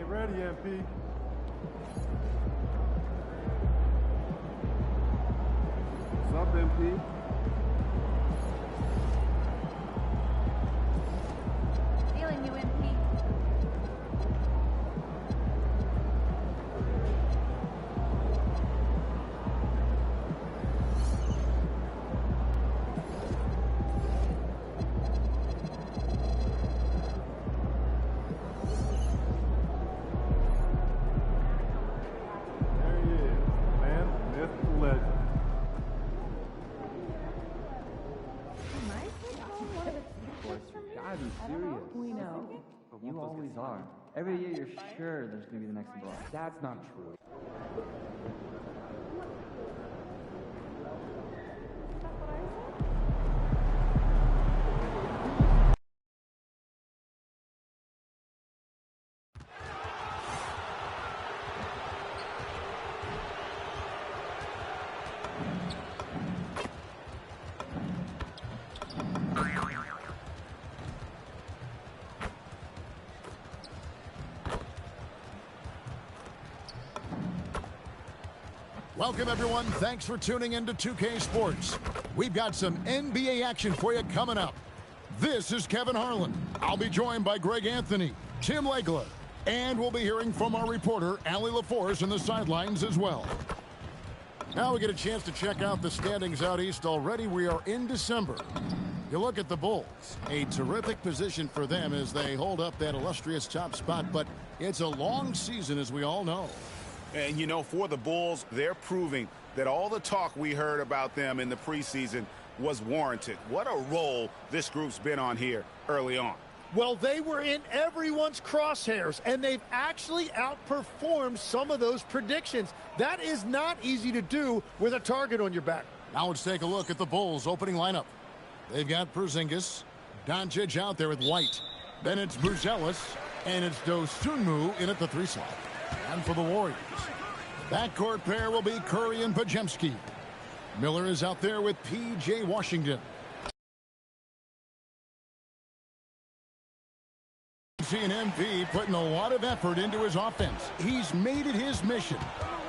ready, MP. What's up, MP? Feeling you, MP. There he is, man, myth, legend. Gotta be serious. We know. You always are. Every year you're sure there's gonna be the next LeBron. That's not true. Welcome, everyone. Thanks for tuning in to 2K Sports. We've got some NBA action for you coming up. This is Kevin Harlan. I'll be joined by Greg Anthony, Tim Legler, and we'll be hearing from our reporter, Allie LaForce, in the sidelines as well. Now we get a chance to check out the standings out east already. We are in December. You look at the Bulls, a terrific position for them as they hold up that illustrious top spot, but it's a long season, as we all know. And, you know, for the Bulls, they're proving that all the talk we heard about them in the preseason was warranted. What a role this group's been on here early on. Well, they were in everyone's crosshairs, and they've actually outperformed some of those predictions. That is not easy to do with a target on your back. Now let's take a look at the Bulls' opening lineup. They've got Porzingis, Doncic out there with White. Then it's Buzelis, and it's Dosunmu in at the 3 slot. And for the Warriors, the backcourt pair will be Curry and Podziemski. Miller is out there with P.J. Washington. And MP putting a lot of effort into his offense. He's made it his mission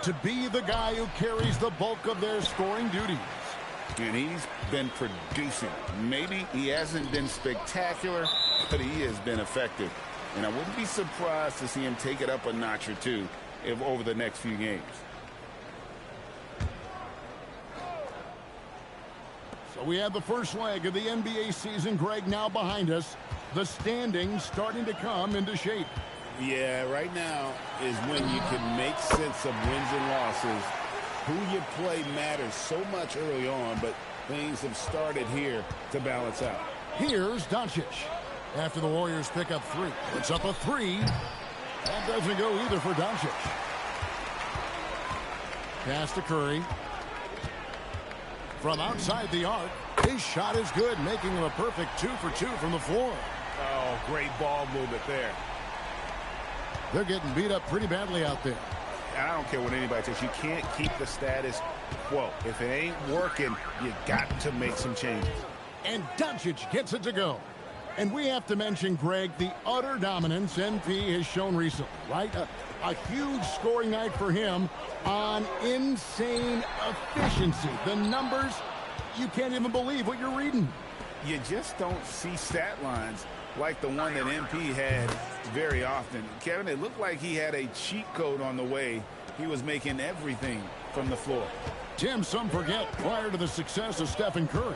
to be the guy who carries the bulk of their scoring duties. And he's been producing. Maybe he hasn't been spectacular, but he has been effective. And I wouldn't be surprised to see him take it up a notch or two over the next few games. So we have the first leg of the NBA season, Greg, now behind us. The standings starting to come into shape. Yeah, right now is when you can make sense of wins and losses. Who you play matters so much early on, but things have started here to balance out. Here's Doncic. After the Warriors pick up 3. It's up a 3. That doesn't go either for Doncic. Pass to Curry. From outside the arc, his shot is good, making him a perfect 2 for 2 from the floor. Oh, great ball movement there. They're getting beat up pretty badly out there. I don't care what anybody says. You can't keep the status quo. If it ain't working, you got to make some changes. And Doncic gets it to go. And we have to mention, Greg, the utter dominance NP has shown recently, right? A huge scoring night for him on insane efficiency. The numbers, you can't even believe what you're reading. You just don't see stat lines like the one that MP had very often. Kevin, it looked like he had a cheat code on the way. He was making everything from the floor. Tim, some forget, prior to the success of Stephen Curry,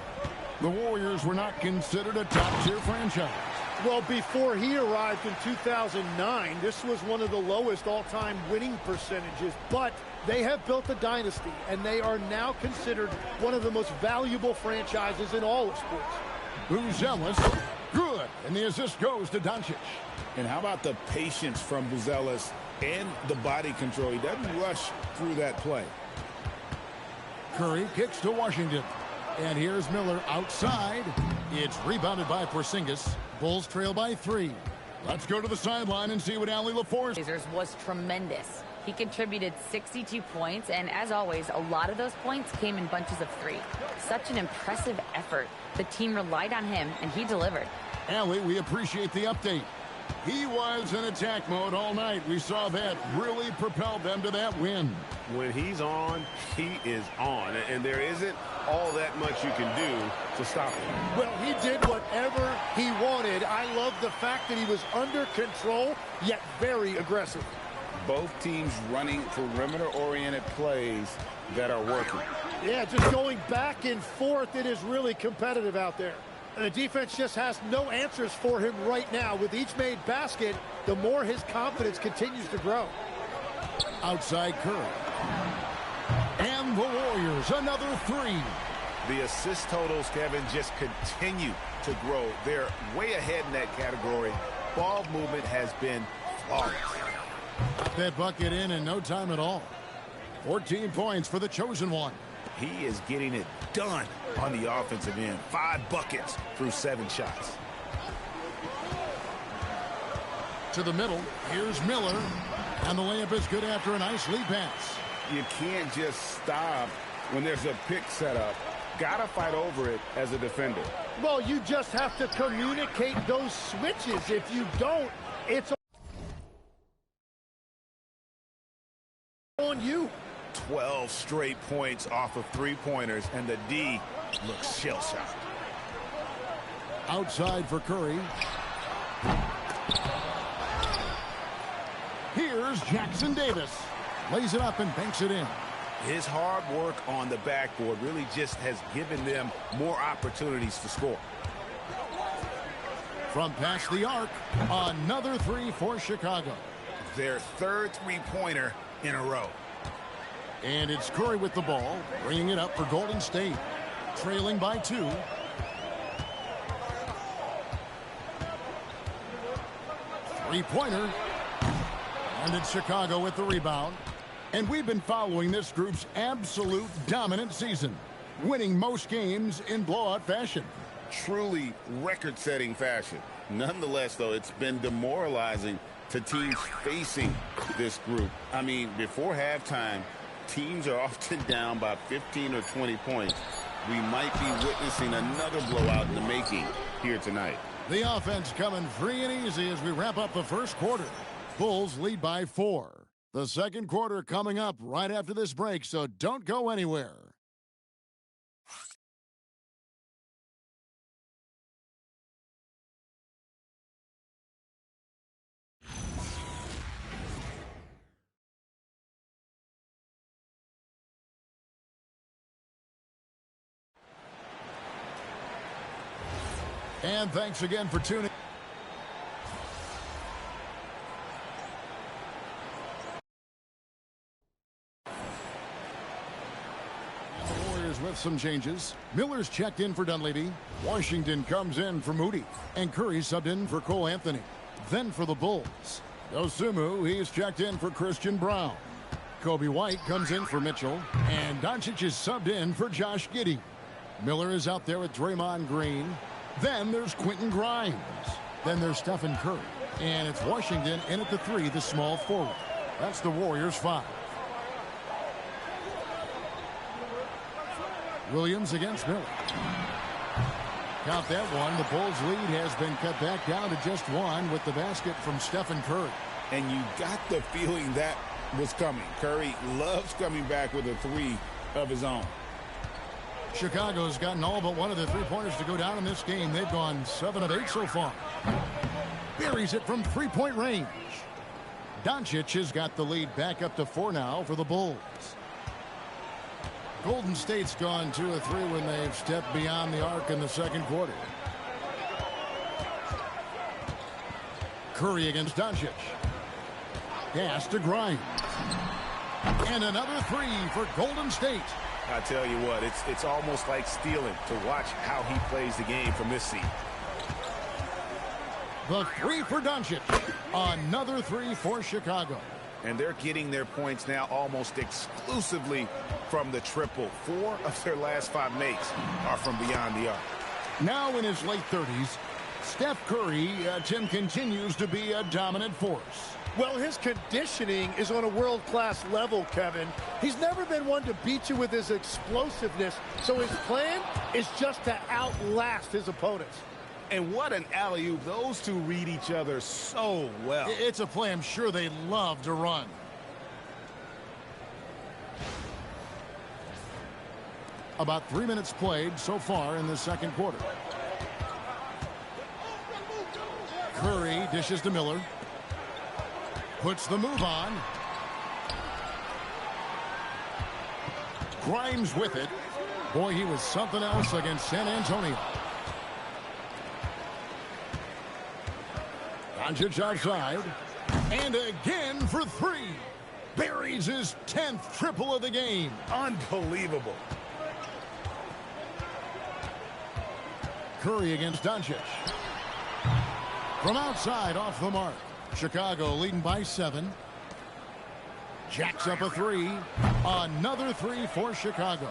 the Warriors were not considered a top-tier franchise. Well, before he arrived in 2009, this was one of the lowest all-time winning percentages, but they have built a dynasty, and they are now considered one of the most valuable franchises in all of sports. Buzelis, good, and the assist goes to Doncic. And how about the patience from Buzelis and the body control? He doesn't rush through that play. Curry kicks to Washington. And here's Miller outside. It's rebounded by Porzingis. Bulls trail by 3. Let's go to the sideline and see what Allie LaForce was tremendous. He contributed 62 points, and as always, a lot of those points came in bunches of 3. Such an impressive effort. The team relied on him, and he delivered. Allie, we appreciate the update. He was in attack mode all night. We saw that really propelled them to that win. When he's on, he is on. And there isn't all that much you can do to stop him. Well, he did whatever he wanted. I love the fact that he was under control, yet very aggressive. Both teams running perimeter-oriented plays that are working. Yeah, just going back and forth. It is really competitive out there. And the defense just has no answers for him right now. With each made basket, the more his confidence continues to grow. Outside Curry. And the Warriors, another three. The assist totals, Kevin, just continue to grow. They're way ahead in that category. Ball movement has been flawless. That bucket in no time at all. 14 points for the chosen one. He is getting it done on the offensive end. 5 buckets through 7 shots. To the middle. Here's Miller. And the layup is good after a nice lead pass. You can't just stop when there's a pick set up. Gotta fight over it as a defender. Well, you just have to communicate those switches. If you don't, it's on you. 12 straight points off of 3-pointers, and the D looks shell-shocked. Outside for Curry. Here's Jackson Davis. Lays it up and banks it in. His hard work on the backboard really just has given them more opportunities to score. From past the arc, another three for Chicago. Their third 3-pointer in a row. And it's Curry with the ball, bringing it up for Golden State. Trailing by 2. Three-pointer. And it's Chicago with the rebound. And we've been following this group's absolute dominant season, winning most games in blowout fashion. Truly record-setting fashion. Nonetheless, though, it's been demoralizing to teams facing this group. I mean, before halftime, teams are often down by 15 or 20 points. We might be witnessing another blowout in the making here tonight. The offense coming free and easy as we wrap up the first quarter. Bulls lead by 4. The second quarter coming up right after this break, so don't go anywhere. And thanks again for tuning. The Warriors with some changes. Miller's checked in for Dunleavy. Washington comes in for Moody. And Curry subbed in for Cole Anthony. Then for the Bulls, Dosumu, he's checked in for Christian Brown. Kobe White comes in for Mitchell. And Doncic is subbed in for Josh Giddey. Miller is out there with Draymond Green. Then there's Quentin Grimes. Then there's Stephen Curry. And it's Washington in at the 3, the small forward. That's the Warriors' 5. Williams against Miller. Count that one. The Bulls' lead has been cut back down to just 1 with the basket from Stephen Curry. And you got the feeling that was coming. Curry loves coming back with a 3 of his own. Chicago's gotten all but one of the 3-pointers to go down in this game. They've gone 7 of 8 so far. Buries it from 3-point range. Doncic has got the lead back up to 4 now for the Bulls. Golden State's gone 2 of 3 when they've stepped beyond the arc in the second quarter. Curry against Doncic. Pass to Grimes. And another 3 for Golden State. I tell you what, it's almost like stealing to watch how he plays the game from this seat. The 3 for Doncic. Another 3 for Chicago. And they're getting their points now almost exclusively from the triple. 4 of their last 5 makes are from beyond the arc. Now in his late 30s, Steph Curry, Tim, continues to be a dominant force. Well, his conditioning is on a world-class level, Kevin. He's never been one to beat you with his explosiveness, so his plan is just to outlast his opponents. And what an alley-oop. Those two read each other so well. It's a play I'm sure they love to run. About 3 minutes played so far in the second quarter. Curry dishes to Miller. Puts the move on. Grimes with it. Boy, he was something else against San Antonio. Doncic outside. And again for three. Buries his 10th triple of the game. Unbelievable. Curry against Doncic. From outside, off the mark. Chicago leading by 7. Jacks up a three. Another three for Chicago.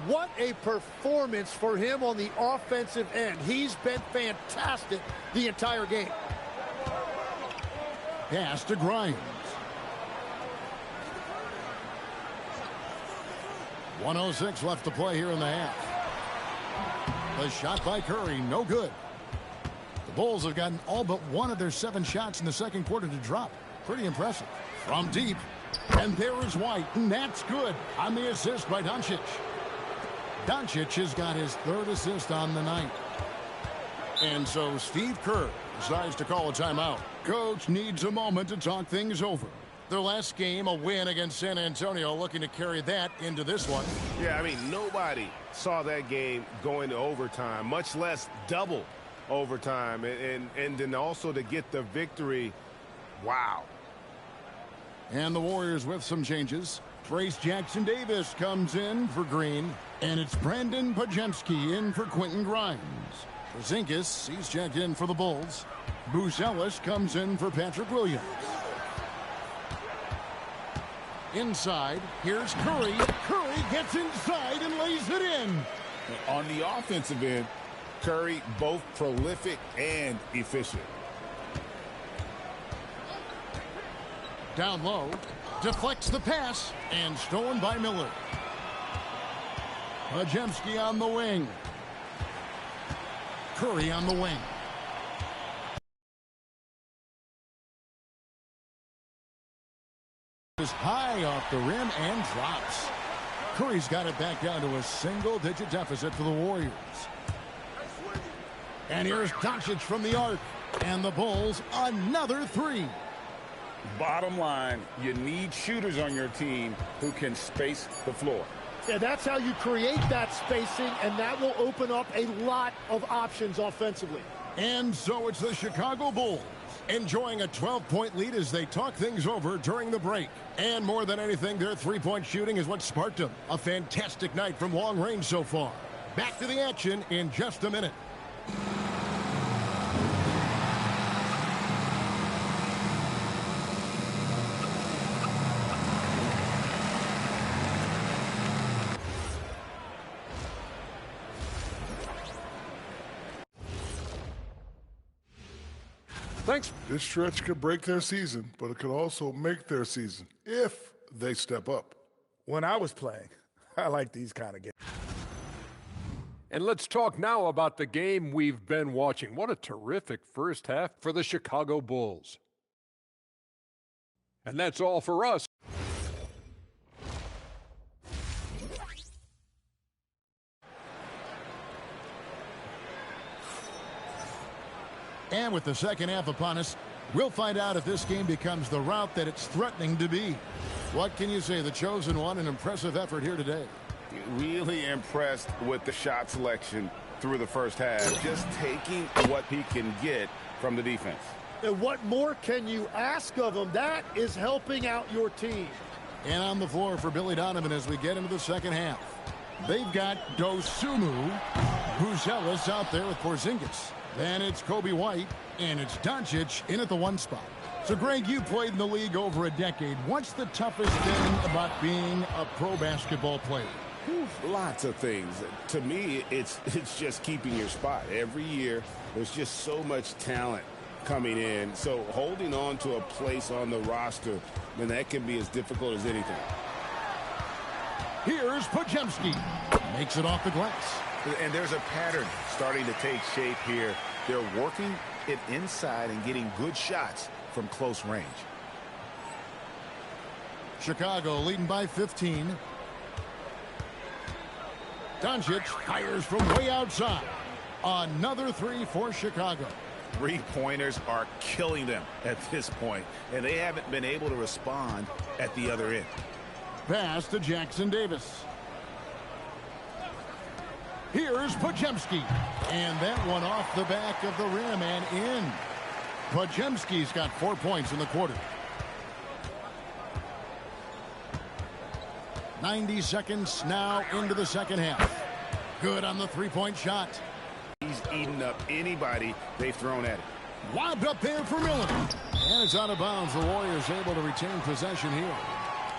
What a performance for him on the offensive end. He's been fantastic the entire game. Pass to Grimes. 1:06 left to play here in the half. The shot by Curry, no good. The Bulls have gotten all but one of their 7 shots in the second quarter to drop. Pretty impressive. From deep. And there is White, and that's good on the assist by Doncic. Doncic has got his 3rd assist on the night. And so Steve Kerr decides to call a timeout. Coach needs a moment to talk things over. Their last game, a win against San Antonio, looking to carry that into this one. Yeah, I mean, nobody saw that game going to overtime, much less double overtime. And then also to get the victory, wow. And the Warriors with some changes. Trace Jackson-Davis comes in for Green. And it's Brandon Podziemski in for Quentin Grimes. Porzingis, he's checked in for the Bulls. Buzelis comes in for Patrick Williams. Inside, here's Curry. Curry gets inside and lays it in. On the offensive end, Curry both prolific and efficient. Down low, deflects the pass, and stolen by Miller. Podziemski on the wing. Curry on the wing. Is high off the rim and drops. Curry's got it back down to a single-digit deficit for the Warriors. And here's Doncic from the arc. And the Bulls, another three. Bottom line, you need shooters on your team who can space the floor. Yeah, that's how you create that spacing, and that will open up a lot of options offensively. And so it's the Chicago Bulls enjoying a 12-point lead as they talk things over during the break. And more than anything, their three-point shooting is what sparked them. A fantastic night from long range so far. Back to the action in just a minute. Thanks. This stretch could break their season, but it could also make their season if they step up. When I was playing, I like these kind of games. And let's talk now about the game we've been watching. What a terrific first half for the Chicago Bulls. And that's all for us. And with the second half upon us, we'll find out if this game becomes the route that it's threatening to be. What can you say? The chosen one, an impressive effort here today. Really impressed with the shot selection through the first half. Just taking what he can get from the defense. And what more can you ask of him? That is helping out your team. And on the floor for Billy Donovan as we get into the second half. They've got Dosunmu, Buzelis out there with Porzingis. Then it's Kobe White, and it's Doncic in at the 1 spot. So, Greg, you played in the league over a decade. What's the toughest thing about being a pro basketball player? Lots of things. To me, it's just keeping your spot. Every year, there's just so much talent coming in. So holding on to a place on the roster, man, that can be as difficult as anything. Here's Podziemski. Makes it off the glass. And there's a pattern starting to take shape here They're working it inside and getting good shots from close range. Chicago leading by 15. Doncic fires from way outside. Another three for Chicago. Three-pointers are killing them at this point, and they haven't been able to respond at the other end. Pass to Jackson Davis. Here's Podziemski. And that one off the back of the rim and in. Podziemski's got 4 points in the quarter. 90 seconds now into the second half. Good on the three-point shot. He's eaten up anybody they've thrown at him. Lobbed up there for Miller. And it's out of bounds. The Warriors able to retain possession here.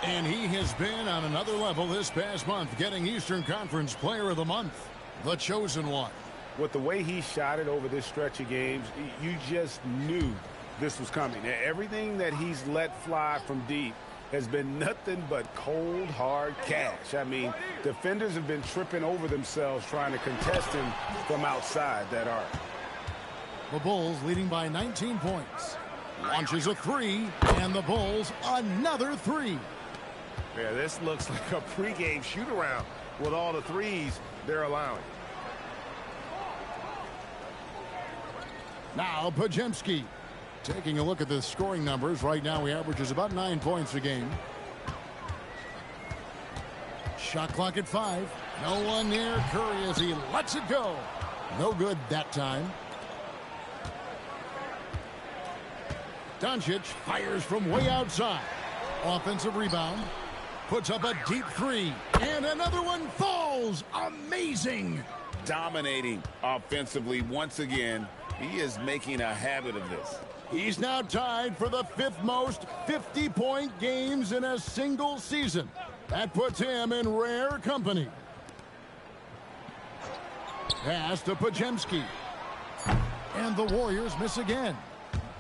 And he has been on another level this past month, getting Eastern Conference Player of the Month. The chosen one. With the way he shot it over this stretch of games, you just knew this was coming. Everything that he's let fly from deep has been nothing but cold, hard cash. I mean, defenders have been tripping over themselves trying to contest him from outside that arc. The Bulls leading by 19 points. Launches a three, and the Bulls another three. Yeah, this looks like a pregame shoot-around with all the threes they're allowing. Now Podziemski. Taking a look at the scoring numbers, right now he averages about 9 points a game. Shot clock at 5. No one near Curry as he lets it go. No good that time. Doncic fires from way outside. Offensive rebound. Puts up a deep three. And another one falls. Amazing. Dominating offensively once again. He is making a habit of this. He's now tied for the 5th most 50-point games in a single season. That puts him in rare company. Pass to Podziemski. And the Warriors miss again.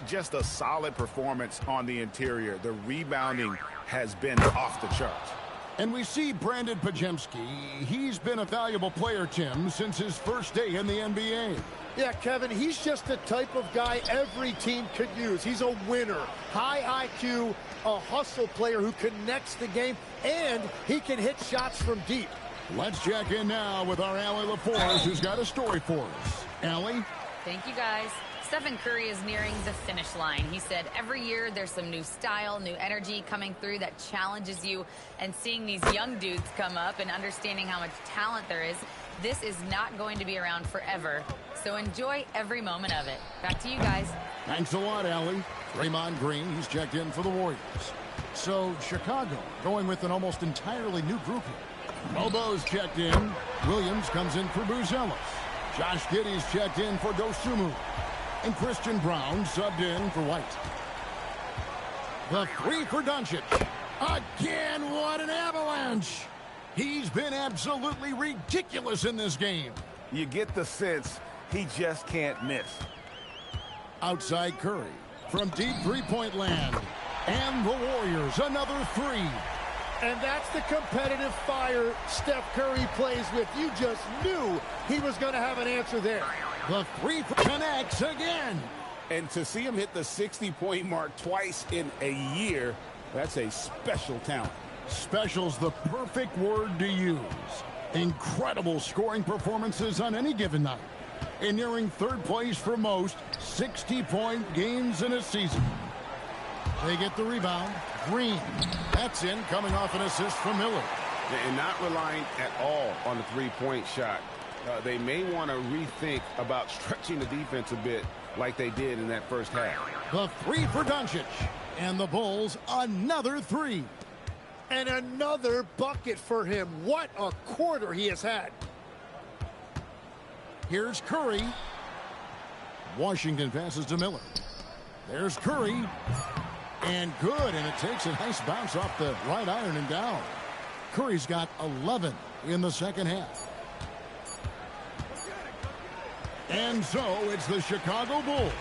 Just a solid performance on the interior. The rebounding has been off the charts. And we see Brandon Podziemski. He's been a valuable player, Tim, since his first day in the NBA. Yeah, Kevin, he's just the type of guy every team could use. He's a winner, high IQ, a hustle player who connects the game, and he can hit shots from deep. Let's check in now with our Allie LaForce, who's got a story for us. Allie? Thank you, guys. Stephen Curry is nearing the finish line. He said every year there's some new style, new energy coming through that challenges you. And seeing these young dudes come up and understanding how much talent there is, this is not going to be around forever. So enjoy every moment of it. Back to you guys. Thanks a lot, Allie. Draymond Green, he's checked in for the Warriors. So Chicago going with an almost entirely new group here. Bobo's checked in. Williams comes in for Buzelis. Josh Giddey's checked in for Dosunmu. And Christian Brown subbed in for White. The three for Doncic. Again, what an avalanche! He's been absolutely ridiculous in this game. You get the sense he just can't miss. Outside Curry from deep three-point land. And the Warriors, another three. And that's the competitive fire Steph Curry plays with. You just knew he was going to have an answer there. The three connects again. And to see him hit the 60-point mark twice in a year, that's a special talent. Special's the perfect word to use. Incredible scoring performances on any given night. And nearing third place for most 60-point games in a season. They get the rebound. Green. That's in, coming off an assist from Miller. And not relying at all on the three-point shot. They may want to rethink about stretching the defense a bit like they did in that first half. The three for Doncic. And the Bulls, another three. And another bucket for him. What a quarter he has had. Here's Curry. Washington passes to Miller. There's Curry. And good, and it takes a nice bounce off the right iron and down. Curry's got 11 in the second half. And so it's the Chicago Bulls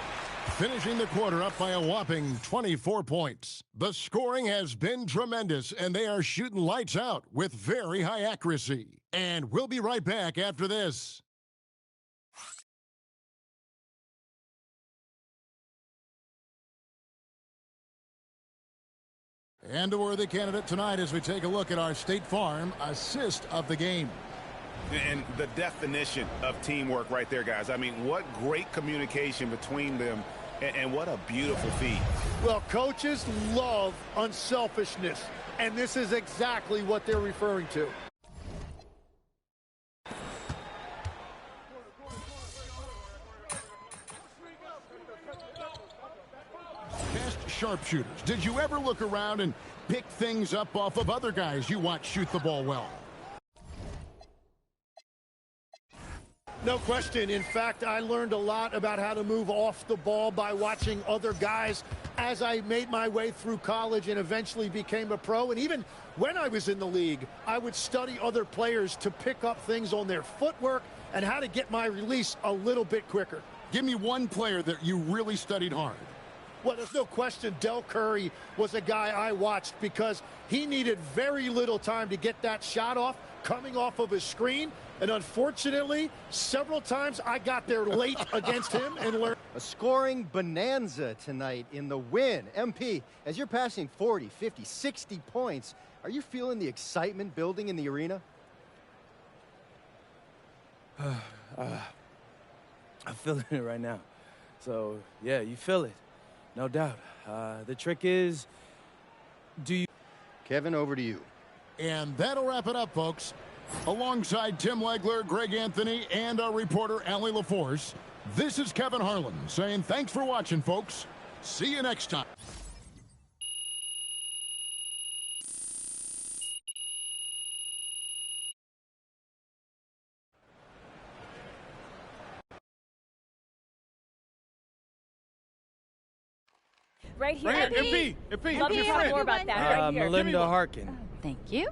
finishing the quarter up by a whopping 24 points. The scoring has been tremendous, and they are shooting lights out with very high accuracy. And we'll be right back after this. And a worthy candidate tonight as we take a look at our State Farm assist of the game. And the definition of teamwork right there, guys. I mean, what great communication between them, and what a beautiful feed. Well, coaches love unselfishness, and this is exactly what they're referring to. Best sharpshooters. Did you ever look around and pick things up off of other guys you watch shoot the ball well? No question. In fact, I learned a lot about how to move off the ball by watching other guys as I made my way through college and eventually became a pro. And even when I was in the league, I would study other players to pick up things on their footwork and how to get my release a little bit quicker. Give me one player that you really studied hard. Well, there's no question Del Curry was a guy I watched because he needed very little time to get that shot off coming off of his screen. And unfortunately, several times I got there late against him and learned. A scoring bonanza tonight in the win. MP, as you're passing 40, 50, 60 points, are you feeling the excitement building in the arena? I'm feeling it right now. So, yeah, you feel it. No doubt. The trick is, Kevin, over to you. And that'll wrap it up, folks. Alongside Tim Legler, Greg Anthony, and our reporter, Allie LaForce, this is Kevin Harlan saying thanks for watching, folks. See you next time. Right here. MP, Love to talk more about that. Right here. Melinda Harkin. Thank you.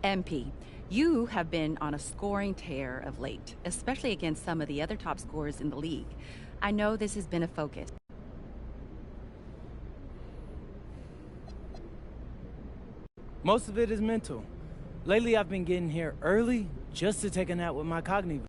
MP, you have been on a scoring tear of late, especially against some of the other top scorers in the league. I know this has been a focus. Most of it is mental. Lately, I've been getting here early just to take a nap with my cognitive.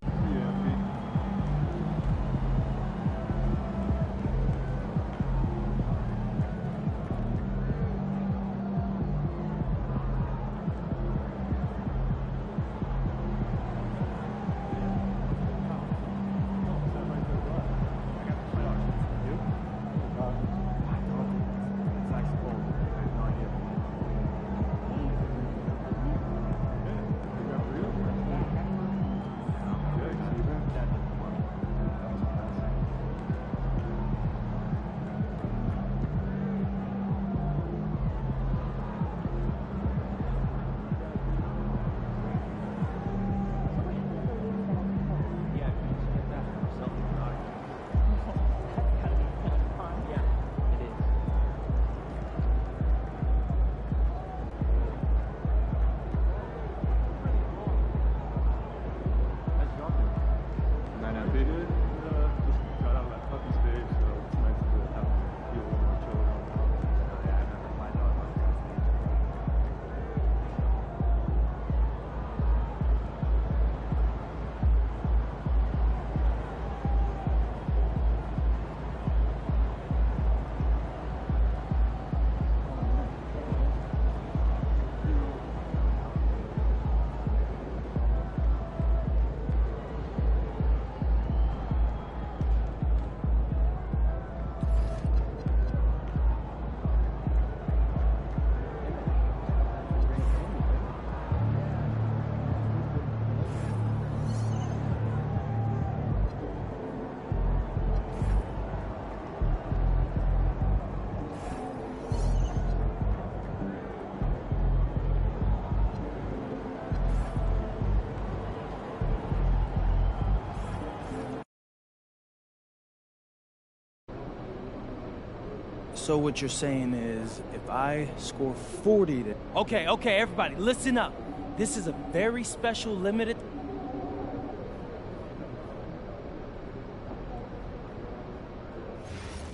So what you're saying is, if I score 40 to... Okay, everybody, listen up. This is a very special limited...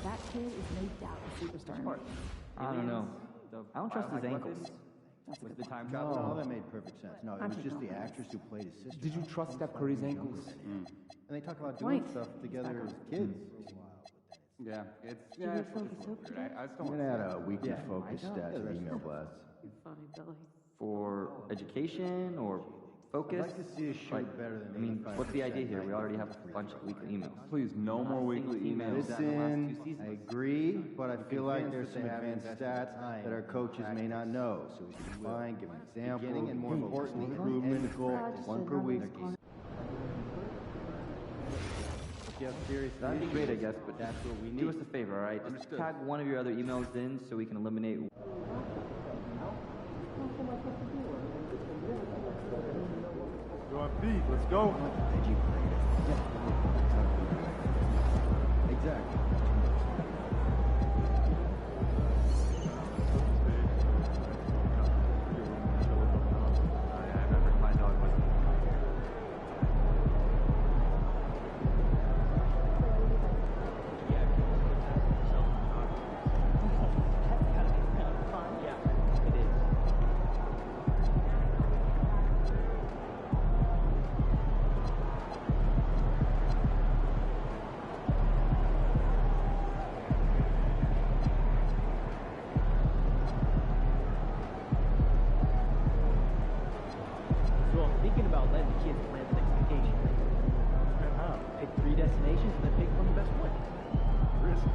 That kid is no doubt a superstar. I don't know. I don't trust his ankles. With the time travel. travel. No, that made perfect sense. No, it was just the actress who played his sister. Did you trust Steph Curry's ankles? And they talk about doing stuff together as kids. Yeah, it's You yeah, would it's focus up today? I just I'm don't gonna want add to a weekly Yeah, focus stat to the email blast. Funny, Billy. for education or focus. I'd like to see us shoot better than I mean, what's the idea here? We already have a bunch of weekly emails. Please, no more weekly emails. Listen, I agree, but I feel like there's some advanced stats that our coaches may not know, so we should define, give an example, and more importantly, improvement goal, one per week. Yeah, seriously. That'd be great, I guess, but that's what we need. do us a favor, all right? Just tag one of your other emails in so we can eliminate. Go on, Pete. Let's go. Exactly. Thinking about letting the kids plan the next vacation. Pick 3 destinations and then pick one of the best one. Risk.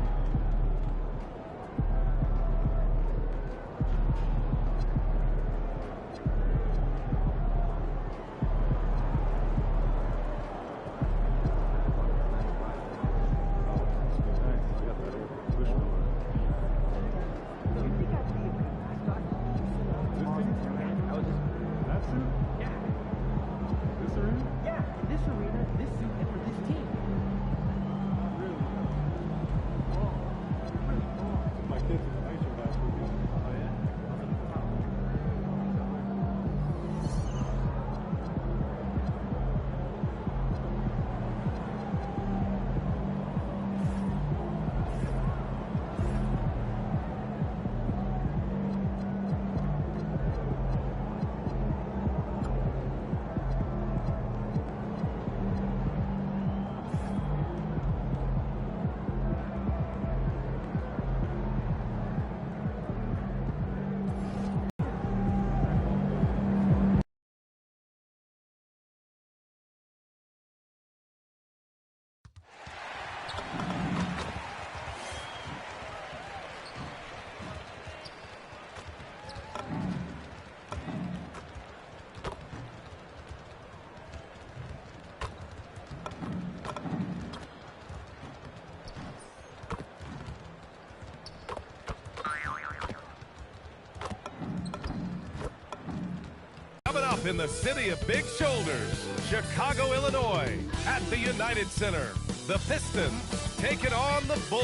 Coming up in the city of big shoulders, Chicago, Illinois, at the United Center, the Pistons taking on the Bulls.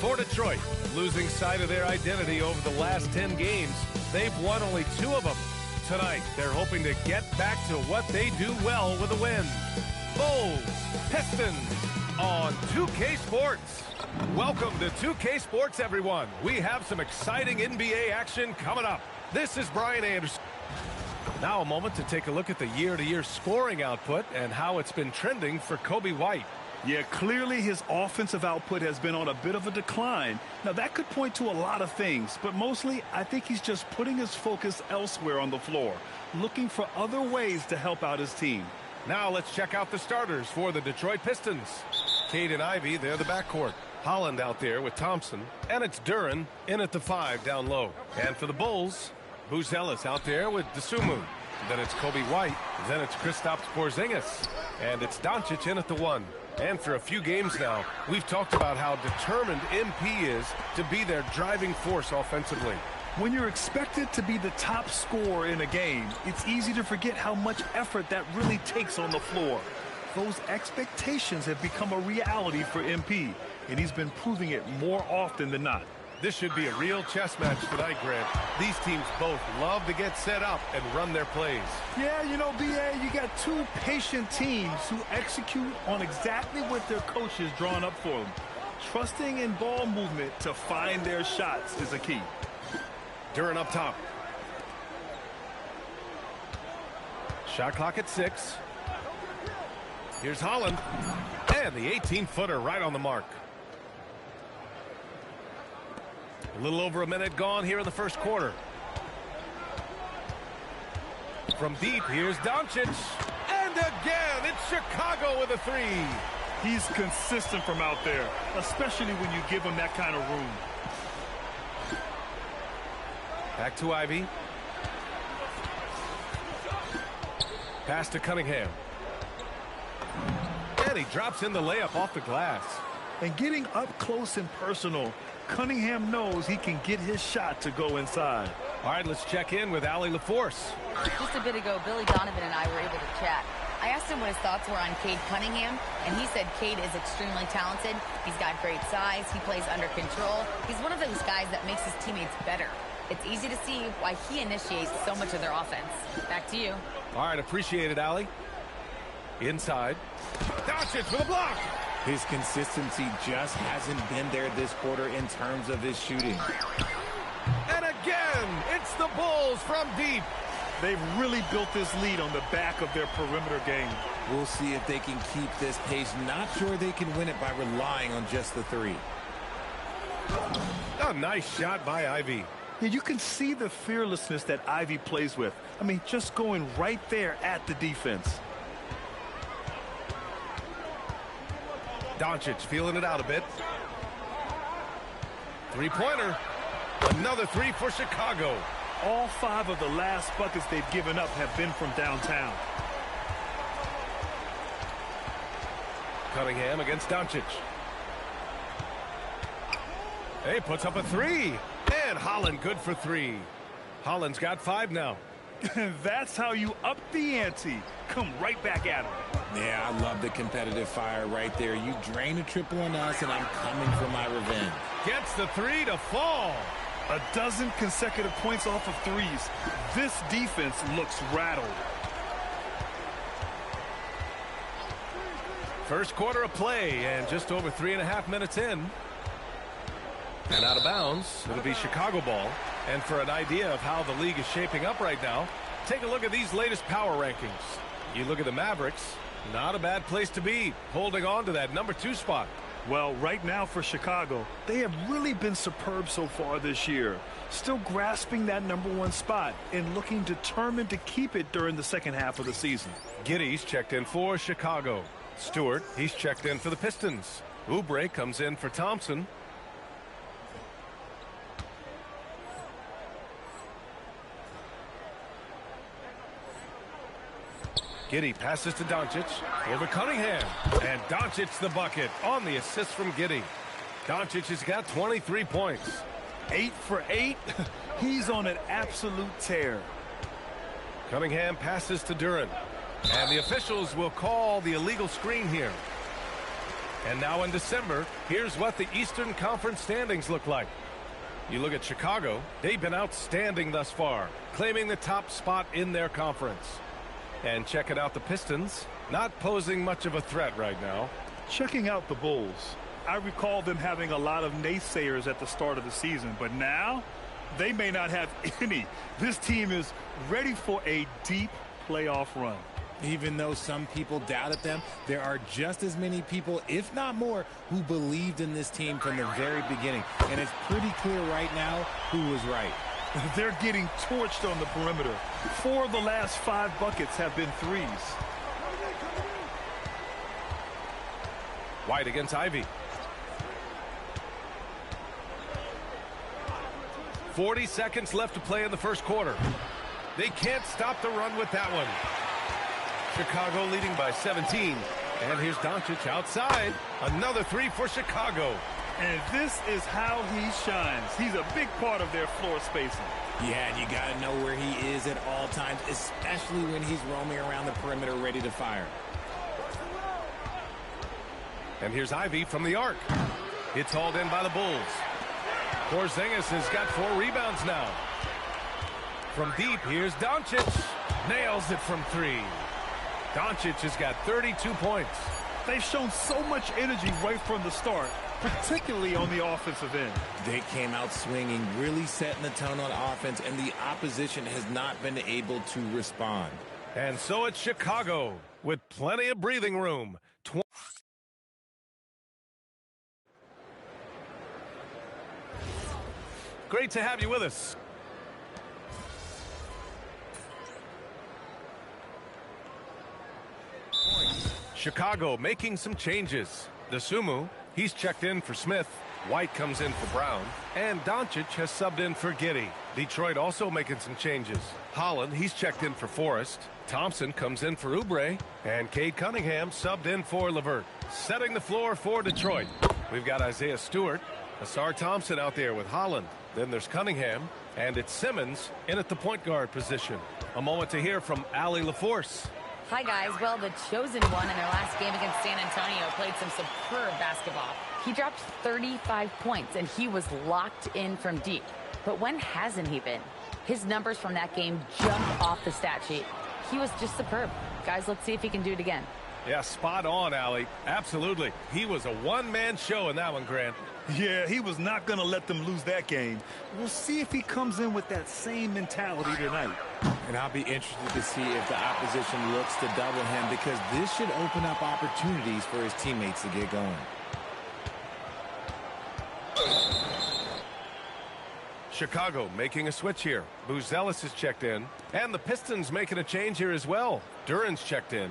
For Detroit, losing sight of their identity over the last 10 games, they've won only 2 of them. Tonight, they're hoping to get back to what they do well with a win. Bulls, Pistons, on 2K Sports. Welcome to 2K Sports, everyone. We have some exciting NBA action coming up. This is Brian Anderson. Now a moment to take a look at the year-to-year scoring output and how it's been trending for Coby White. Yeah, clearly his offensive output has been on a bit of a decline. Now, that could point to a lot of things, but mostly I think he's just putting his focus elsewhere on the floor, looking for other ways to help out his team. Now let's check out the starters for the Detroit Pistons. Cade and Ivy, they're the backcourt. Holland out there with Thompson, and it's Duren in at the 5 down low. And for the Bulls, Buzelis out there with Dosunmu. Then it's Coby White. Then it's Kristaps Porzingis. And it's Doncic in at the 1. And for a few games now, we've talked about how determined MP is to be their driving force offensively. When you're expected to be the top scorer in a game, it's easy to forget how much effort that really takes on the floor. Those expectations have become a reality for MP, and he's been proving it more often than not. This should be a real chess match tonight, Grant. These teams both love to get set up and run their plays. Yeah, you know, BA, you got 2 patient teams who execute on exactly what their coach is drawing up for them. Trusting in ball movement to find their shots is a key. Duren up top. Shot clock at 6. Here's Holland. And the 18-footer right on the mark. A little over a minute gone here in the first quarter. From deep, here's Doncic. And again, it's Chicago with a three. He's consistent from out there, especially when you give him that kind of room. Back to Ivy. Pass to Cunningham. And he drops in the layup off the glass. And getting up close and personal, Cunningham knows he can get his shot to go inside. All right, let's check in with Allie LaForce. Just a bit ago, Billy Donovan and I were able to chat. I asked him what his thoughts were on Cade Cunningham, and he said Cade is extremely talented. He's got great size. He plays under control. He's one of those guys that makes his teammates better. It's easy to see why he initiates so much of their offense. Back to you. All right, appreciate it, Allie. Inside. Doncic with a block. His consistency just hasn't been there this quarter in terms of his shooting. And again, it's the Bulls from deep. They've really built this lead on the back of their perimeter game. We'll see if they can keep this pace. Not sure they can win it by relying on just the three. A nice shot by Ivy. Yeah, you can see the fearlessness that Ivy plays with. I mean, just going right there at the defense. Doncic feeling it out a bit. Three-pointer. Another three for Chicago. All 5 of the last buckets they've given up have been from downtown. Cunningham against Doncic. Hey, puts up a three. And Holland good for 3. Holland's got 5 now. That's how you up the ante. Come right back at him. Yeah, I love the competitive fire right there. You drain a triple on us, and I'm coming for my revenge. Gets the 3 to fall. A dozen consecutive points off of threes. This defense looks rattled. First quarter of play, and just over 3.5 minutes in. And out of bounds, it'll be Chicago ball. And for an idea of how the league is shaping up right now, take a look at these latest power rankings. You look at the Mavericks, not a bad place to be, holding on to that number 2 spot. Well, right now for Chicago, they have really been superb so far this year. Still grasping that number 1 spot and looking determined to keep it during the second half of the season. Giddey's checked in for Chicago. Stewart, he's checked in for the Pistons. Oubre comes in for Thompson. Giddey passes to Doncic. Over Cunningham. And Doncic the bucket on the assist from Giddey. Doncic has got 23 points. 8 for 8. He's on an absolute tear. Cunningham passes to Duren. And the officials will call the illegal screen here. And now in December, here's what the Eastern Conference standings look like. You look at Chicago, they've been outstanding thus far, claiming the top spot in their conference. And checking out the Pistons, not posing much of a threat right now. Checking out the Bulls. I recall them having a lot of naysayers at the start of the season, but now they may not have any. This team is ready for a deep playoff run. Even though some people doubted them, there are just as many people, if not more, who believed in this team from the very beginning. And it's pretty clear right now who was right. They're getting torched on the perimeter. 4 of the last 5 buckets have been threes. White against Ivy. 40 seconds left to play in the first quarter. They can't stop the run with that one. Chicago leading by 17. And here's Doncic outside. Another 3 for Chicago. And this is how he shines. He's a big part of their floor spacing. Yeah, and you got to know where he is at all times, especially when he's roaming around the perimeter ready to fire. And here's Ivy from the arc. It's hauled in by the Bulls. Porzingis has got 4 rebounds now. From deep, here's Doncic. Nails it from 3. Doncic has got 32 points. They've shown so much energy right from the start, particularly on the offensive end. They came out swinging, really setting the tone on offense, and the opposition has not been able to respond. And so it's Chicago with plenty of breathing room. Great to have you with us. Chicago making some changes. DeSumo, he's checked in for Smith. White comes in for Brown. And Doncic has subbed in for Giddey. Detroit also making some changes. Holland, he's checked in for Forrest. Thompson comes in for Oubre. And Cade Cunningham subbed in for LeVert. Setting the floor for Detroit. We've got Isaiah Stewart. Asar Thompson out there with Holland. Then there's Cunningham. And it's Simmons in at the point guard position. A moment to hear from Allie LaForce. Hi, guys. Well, the chosen one in their last game against San Antonio played some superb basketball. He dropped 35 points, and he was locked in from deep. But when hasn't he been? His numbers from that game jumped off the stat sheet. He was just superb. Guys, let's see if he can do it again. Yeah, spot on, Allie. Absolutely. He was a one-man show in that one, Grant. Yeah, he was not going to let them lose that game. We'll see if he comes in with that same mentality tonight. And I'll be interested to see if the opposition looks to double him, because this should open up opportunities for his teammates to get going. Chicago making a switch here. Buzelis is checked in. And the Pistons making a change here as well. Duran's checked in.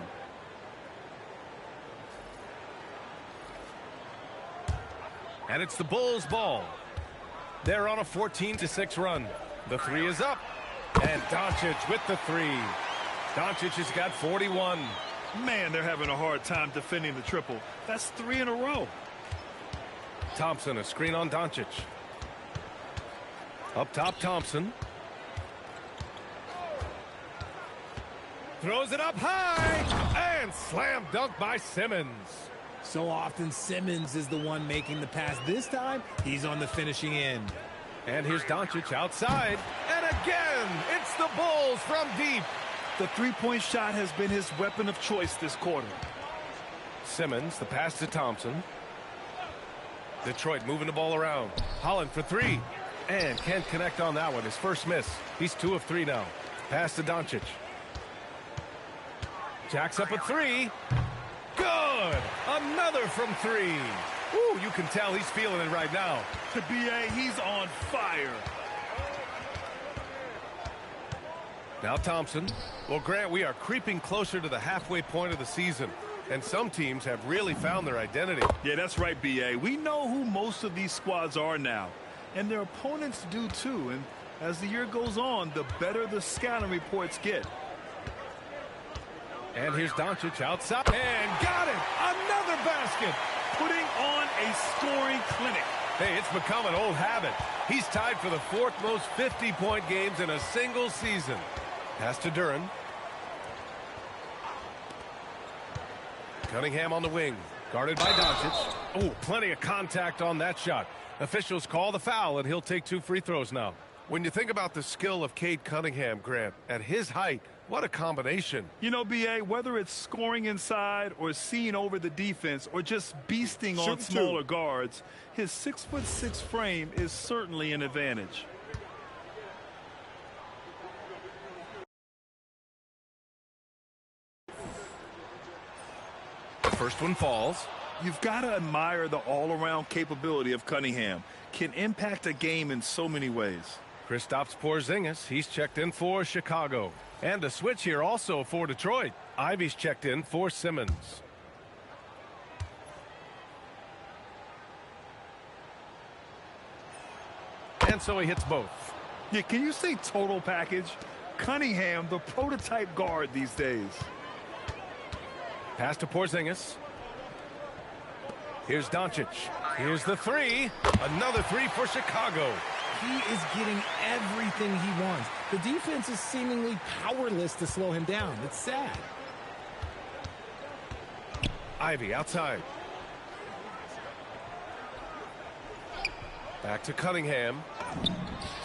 And it's the Bulls' ball. They're on a 14-6 run. The three is up. And Doncic with the three. Doncic has got 41. Man, they're having a hard time defending the triple. That's 3 in a row. Thompson, a screen on Doncic. Up top, Thompson. Throws it up high. And slam dunk by Simmons. So often Simmons is the one making the pass. This time, he's on the finishing end. And here's Doncic outside. And again, it's the Bulls from deep. The three-point shot has been his weapon of choice this quarter. Simmons, the pass to Thompson. Detroit moving the ball around. Holland for three. And can't connect on that one. His first miss. He's 2 of 3 now. Pass to Doncic. Jacks up a three. Good. Another from 3. Ooh, you can tell he's feeling it right now. To BA, he's on fire. Now Thompson. Well, Grant, we are creeping closer to the halfway point of the season. And some teams have really found their identity. Yeah, that's right, BA. We know who most of these squads are now. And their opponents do too. And as the year goes on, the better the scouting reports get. And here's Doncic outside. And got it! Another basket! Putting on a scoring clinic. Hey, it's become an old habit. He's tied for the 4th most 50-point games in a single season. Pass to Duran. Cunningham on the wing. Guarded by Doncic. Oh, plenty of contact on that shot. Officials call the foul, and he'll take 2 free throws now. When you think about the skill of Cade Cunningham, Grant, at his height, what a combination. You know, BA, whether it's scoring inside or seeing over the defense or just beasting on smaller guards, his 6'6" frame is certainly an advantage. The first one falls. You've got to admire the all-around capability of Cunningham. Can impact a game in so many ways. Kristaps Porzingis, he's checked in for Chicago. And a switch here also for Detroit. Ivy's checked in for Simmons. And so he hits both. Yeah, can you say total package? Cunningham, the prototype guard these days. Pass to Porzingis. Here's Doncic. Here's the three. Another three for Chicago. He is getting everything he wants. The defense is seemingly powerless to slow him down. It's sad. Ivy outside. Back to Cunningham.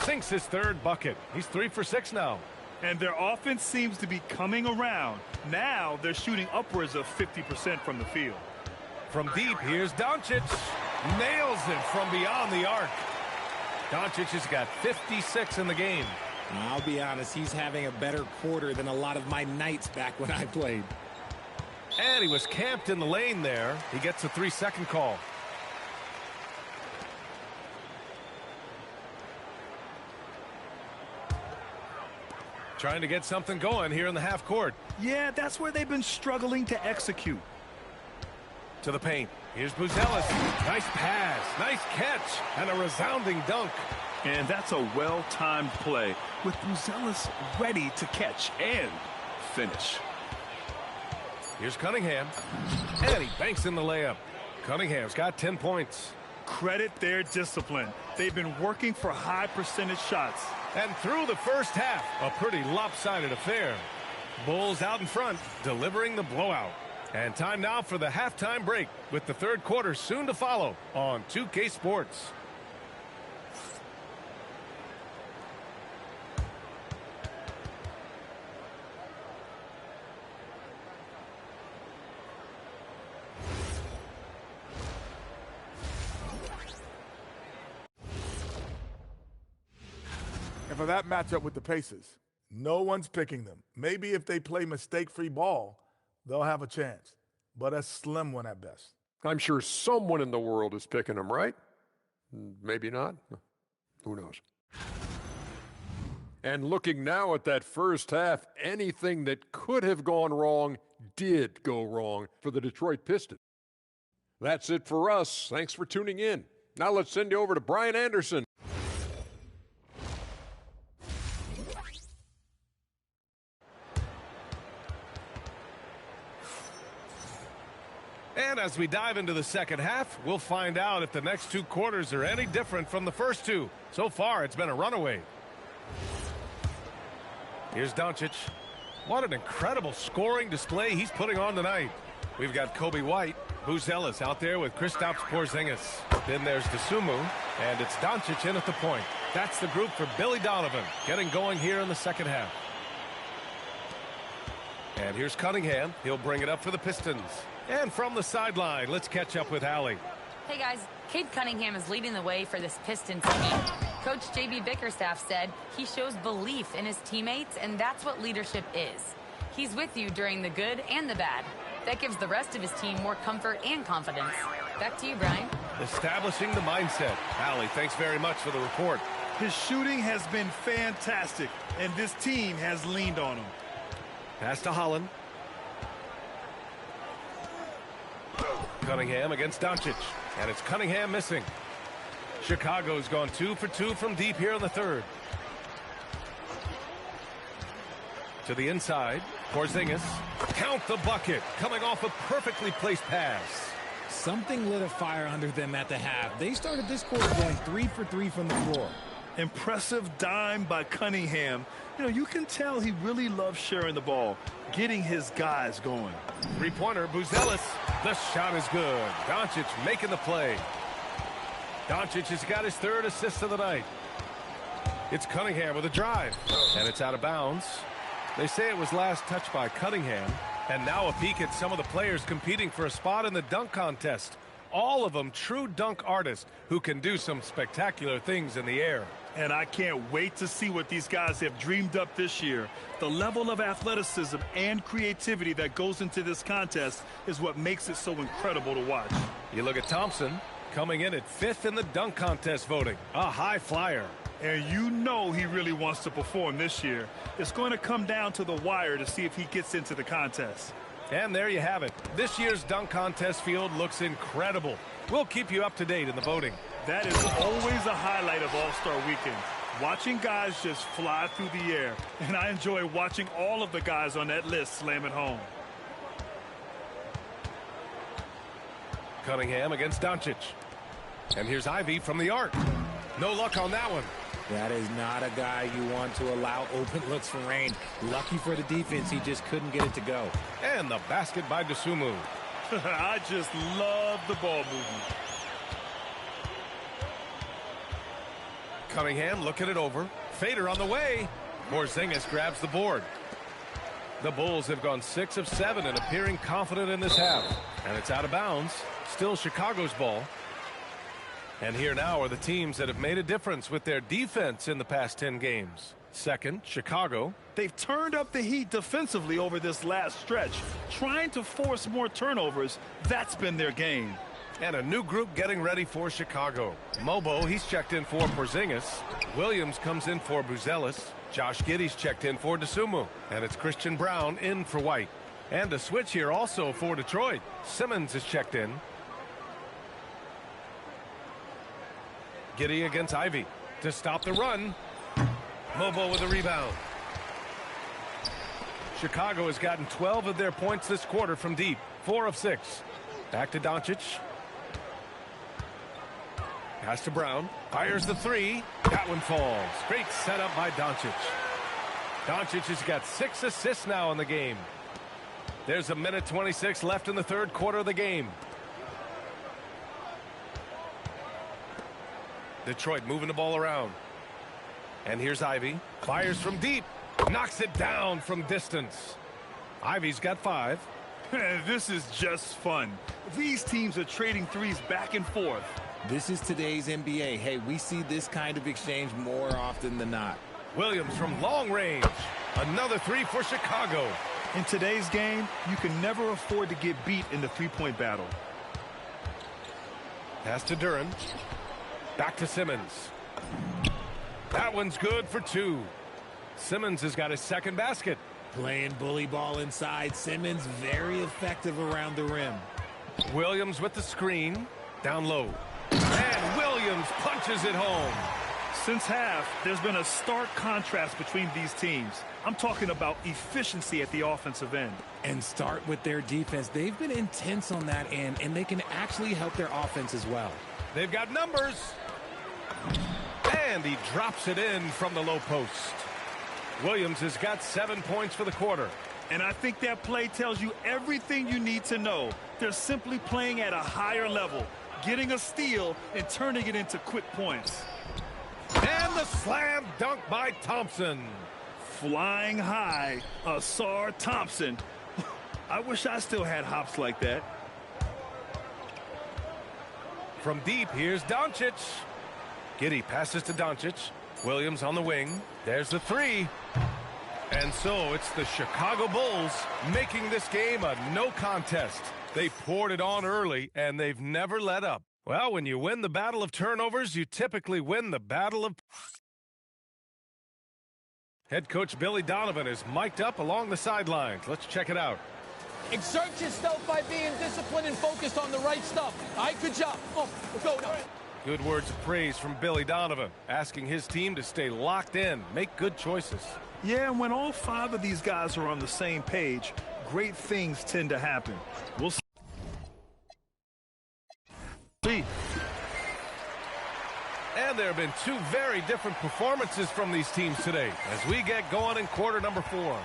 Sinks his 3rd bucket. He's 3 for 6 now. And their offense seems to be coming around. Now they're shooting upwards of 50% from the field. From deep, here's Doncic. Nails it from beyond the arc. Doncic has got 56 in the game. I'll be honest, he's having a better quarter than a lot of my nights back when I played. And he was camped in the lane there. He gets a 3-second call. trying to get something going here in the half court. Yeah, that's where they've been struggling to execute. To the paint. Here's Buzelis. Nice pass, nice catch, and a resounding dunk. And that's a well-timed play with Buzelis ready to catch and finish. Here's Cunningham. And he banks in the layup. Cunningham's got 10 points. Credit their discipline. They've been working for high percentage shots. And through the first half, a pretty lopsided affair. Bulls out in front, delivering the blowout. And time now for the halftime break, with the third quarter soon to follow on 2K Sports. And for that matchup with the Pacers, no one's picking them. Maybe if they play mistake-free ball, they'll have a chance. But a slim one at best. I'm sure someone in the world is picking them, right? Maybe not. Who knows? And looking now at that first half, anything that could have gone wrong did go wrong for the Detroit Pistons. That's it for us. Thanks for tuning in. Now let's send you over to Brian Anderson. And as we dive into the second half, we'll find out if the next two quarters are any different from the first two. So far, it's been a runaway. Here's Doncic. What an incredible scoring display he's putting on tonight. We've got Kobe White, Buzelis out there with Kristaps Porzingis. Then there's Dosunmu, and it's Doncic in at the point. That's the group for Billy Donovan, getting going here in the second half. And here's Cunningham. He'll bring it up for the Pistons. And from the sideline, let's catch up with Allie. Hey guys, Cade Cunningham is leading the way for this Pistons team. Coach J.B. Bickerstaff said he shows belief in his teammates, and that's what leadership is. He's with you during the good and the bad. That gives the rest of his team more comfort and confidence. Back to you, Brian. Establishing the mindset. Allie, thanks very much for the report. His shooting has been fantastic, and this team has leaned on him. Pass to Holland. Cunningham against Doncic, and it's Cunningham missing. Chicago's gone 2 for 2 from deep here in the third. To the inside, Porzingis. Count the bucket, coming off a perfectly placed pass. Something lit a fire under them at the half. They started this quarter going 3 for 3 from the floor. Impressive dime by Cunningham. You know, you can tell he really loves sharing the ball, getting his guys going. Three-pointer, Buzelis. The shot is good. Doncic making the play. Doncic has got his third assist of the night. It's Cunningham with a drive, and it's out of bounds. They say it was last touched by Cunningham. And now a peek at some of the players competing for a spot in the dunk contest. All of them true dunk artists who can do some spectacular things in the air. And I can't wait to see what these guys have dreamed up this year. The level of athleticism and creativity that goes into this contest is what makes it so incredible to watch. You look at Thompson coming in at 5th in the dunk contest voting. A high flyer. And you know he really wants to perform this year. It's going to come down to the wire to see if he gets into the contest. And there you have it. This year's dunk contest field looks incredible. We'll keep you up to date in the voting. That is always a highlight of All-Star Weekend. Watching guys just fly through the air. And I enjoy watching all of the guys on that list slam it home. Cunningham against Doncic. And here's Ivy from the arc. No luck on that one. That is not a guy you want to allow open looks for rain. Lucky for the defense, he just couldn't get it to go. And the basket by Dosunmu. I just love the ball movement. Cunningham looking it over. Fader on the way. Porzingis grabs the board. The Bulls have gone 6 of 7 and appearing confident in this half. And it's out of bounds. Still Chicago's ball. And here now are the teams that have made a difference with their defense in the past 10 games. Second, Chicago. They've turned up the heat defensively over this last stretch, trying to force more turnovers. That's been their game. And a new group getting ready for Chicago. Mobo, he's checked in for Porzingis. Williams comes in for Buzelis. Josh Giddey's checked in for DeSumo. And it's Christian Brown in for White. And a switch here also for Detroit. Simmons is checked in. Giddey against Ivy to stop the run. Mobo with a rebound. Chicago has gotten 12 of their points this quarter from deep. 4 of 6. Back to Doncic. Pass to Brown. Fires the 3. That one falls. Great setup by Doncic. Doncic has got 6 assists now in the game. There's a minute 26 left in the third quarter of the game. Detroit moving the ball around. And here's Ivy. Fires from deep. Knocks it down from distance. Ivy's got 5. This is just fun. These teams are trading threes back and forth. This is today's NBA. Hey, we see this kind of exchange more often than not. Williams from long range. Another 3 for Chicago. In today's game, you can never afford to get beat in the three-point battle. Pass to Duren. Back to Simmons. That one's good for 2. Simmons has got his second basket. Playing bully ball inside. Simmons very effective around the rim. Williams with the screen. Down low. And Williams punches it home. Since half, there's been a stark contrast between these teams. I'm talking about efficiency at the offensive end. And start with their defense. They've been intense on that end, and they can actually help their offense as well. They've got numbers. And he drops it in from the low post. Williams has got 7 points for the quarter. And I think that play tells you everything you need to know. They're simply playing at a higher level, getting a steal and turning it into quick points. And the slam dunk by Thompson. Flying high, Asar Thompson. I wish I still had hops like that. From deep, here's Doncic. Giddey passes to Doncic. Williams on the wing. There's the 3. And so it's the Chicago Bulls making this game a no contest. They poured it on early, and they've never let up. Well, when you win the battle of turnovers, you typically win the battle of... Head coach Billy Donovan is mic'd up along the sidelines. Let's check it out. Exert yourself by being disciplined and focused on the right stuff. All right, good job. Oh, go. Good words of praise from Billy Donovan, asking his team to stay locked in, make good choices. Yeah, and when all 5 of these guys are on the same page, great things tend to happen. We'll see. And there have been 2 very different performances from these teams today as we get going in quarter number 4.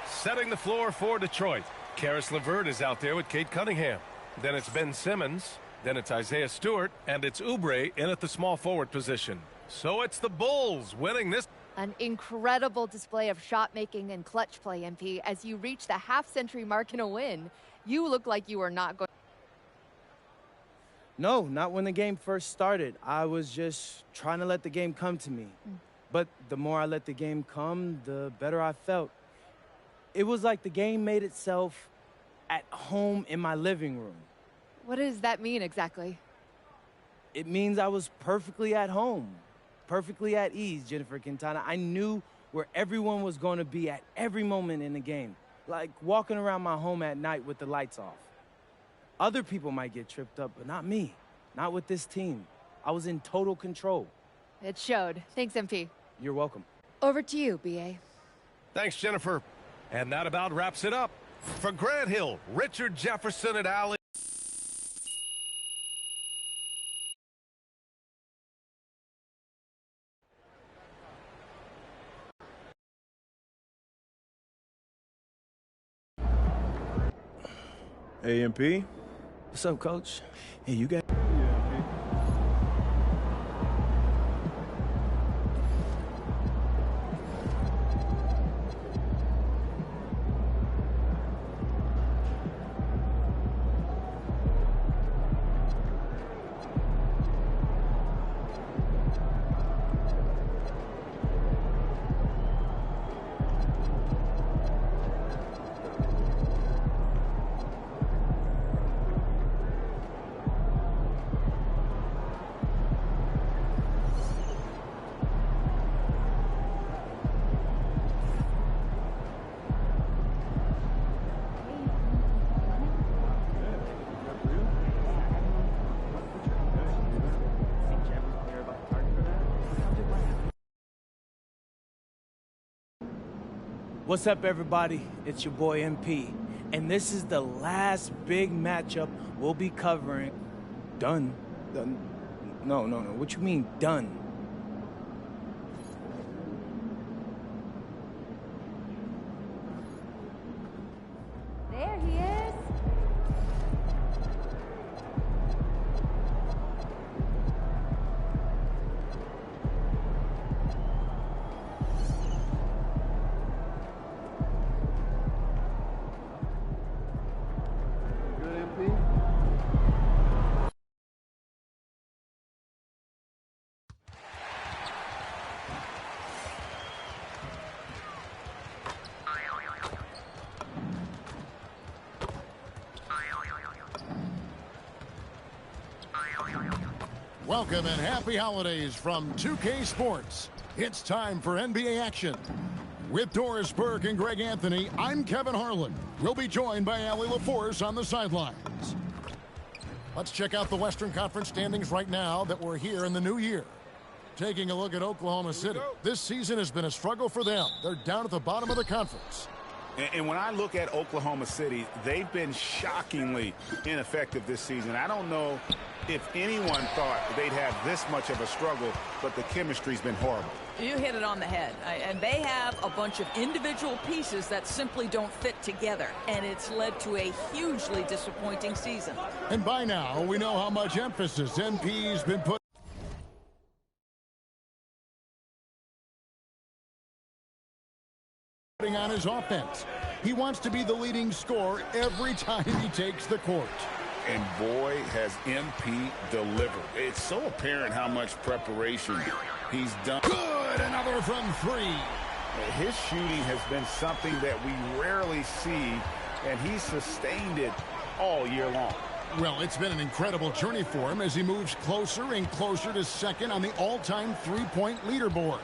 Setting the floor for Detroit. Karis LeVert is out there with Cade Cunningham. Then it's Ben Simmons. Then it's Isaiah Stewart. And it's Oubre in at the small forward position. So it's the Bulls winning this. An incredible display of shot making and clutch play, MP. As you reach the half-century mark in a win, you look like you are not going. No, not when the game first started. I was just trying to let the game come to me. But the more I let the game come, the better I felt. It was like the game made itself at home in my living room. What does that mean exactly? It means I was perfectly at home, perfectly at ease, Jennifer Quintana. I knew where everyone was going to be at every moment in the game, like walking around my home at night with the lights off. Other people might get tripped up, but not me, not with this team. I was in total control. It showed. Thanks, MP. You're welcome. Over to you, BA. Thanks, Jennifer. And that about wraps it up. For Grant Hill, Richard Jefferson and Allie. AMP. What's up, Coach? Hey, you got... What's up, everybody? It's your boy MP, and this is the last big matchup we'll be covering. Done? No. What you mean, done? There he is. Good, MP? Welcome and happy holidays from 2K Sports. It's time for NBA action. With Doris Burke and Greg Anthony, I'm Kevin Harlan. We'll be joined by Allie LaForce on the sidelines. Let's check out the Western Conference standings right now that we're here in the new year. Taking a look at Oklahoma City, this season has been a struggle for them. They're down at the bottom of the conference. And when I look at Oklahoma City, they've been shockingly ineffective this season. I don't know if anyone thought they'd have this much of a struggle, but the chemistry's been horrible. You hit it on the head. And they have a bunch of individual pieces that simply don't fit together. And it's led to a hugely disappointing season. And by now, we know how much emphasis MP's been putting on his offense. He wants to be the leading scorer every time he takes the court. And boy, has MP delivered. It's so apparent how much preparation he's done. Good, another from three. His shooting has been something that we rarely see, and he's sustained it all year long. Well, it's been an incredible journey for him as he moves closer and closer to second on the all-time three-point leaderboard.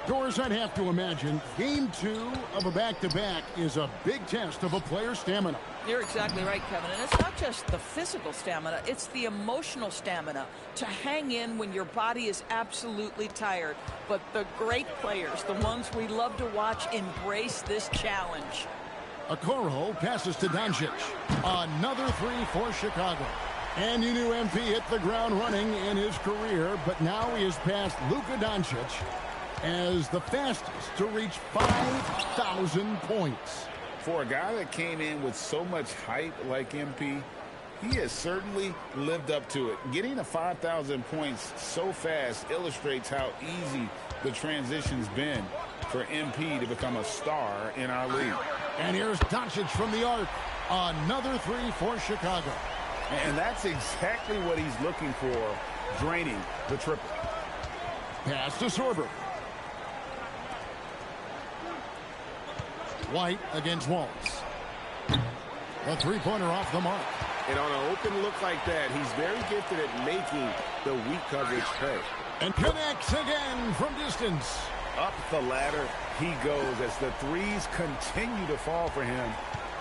Doris, I'd have to imagine Game 2 of a back-to-back is a big test of a player's stamina. You're exactly right, Kevin. And it's not just the physical stamina, it's the emotional stamina to hang in when your body is absolutely tired. But the great players, the ones we love to watch, embrace this challenge. Okoro passes to Doncic. Another three for Chicago. And you knew MP hit the ground running in his career, but now he has passed Luka Doncic as the fastest to reach 5,000 points. For a guy that came in with so much hype like MP, he has certainly lived up to it. Getting to 5,000 points so fast illustrates how easy the transition's been for MP to become a star in our league. And here's Doncic from the arc. Another three for Chicago. And that's exactly what he's looking for, draining the triple. Pass to Sorber. White against Waltz. A three-pointer off the mark. And on an open look like that, he's very gifted at making the weak coverage pay. And connects again from distance. Up the ladder he goes as the threes continue to fall for him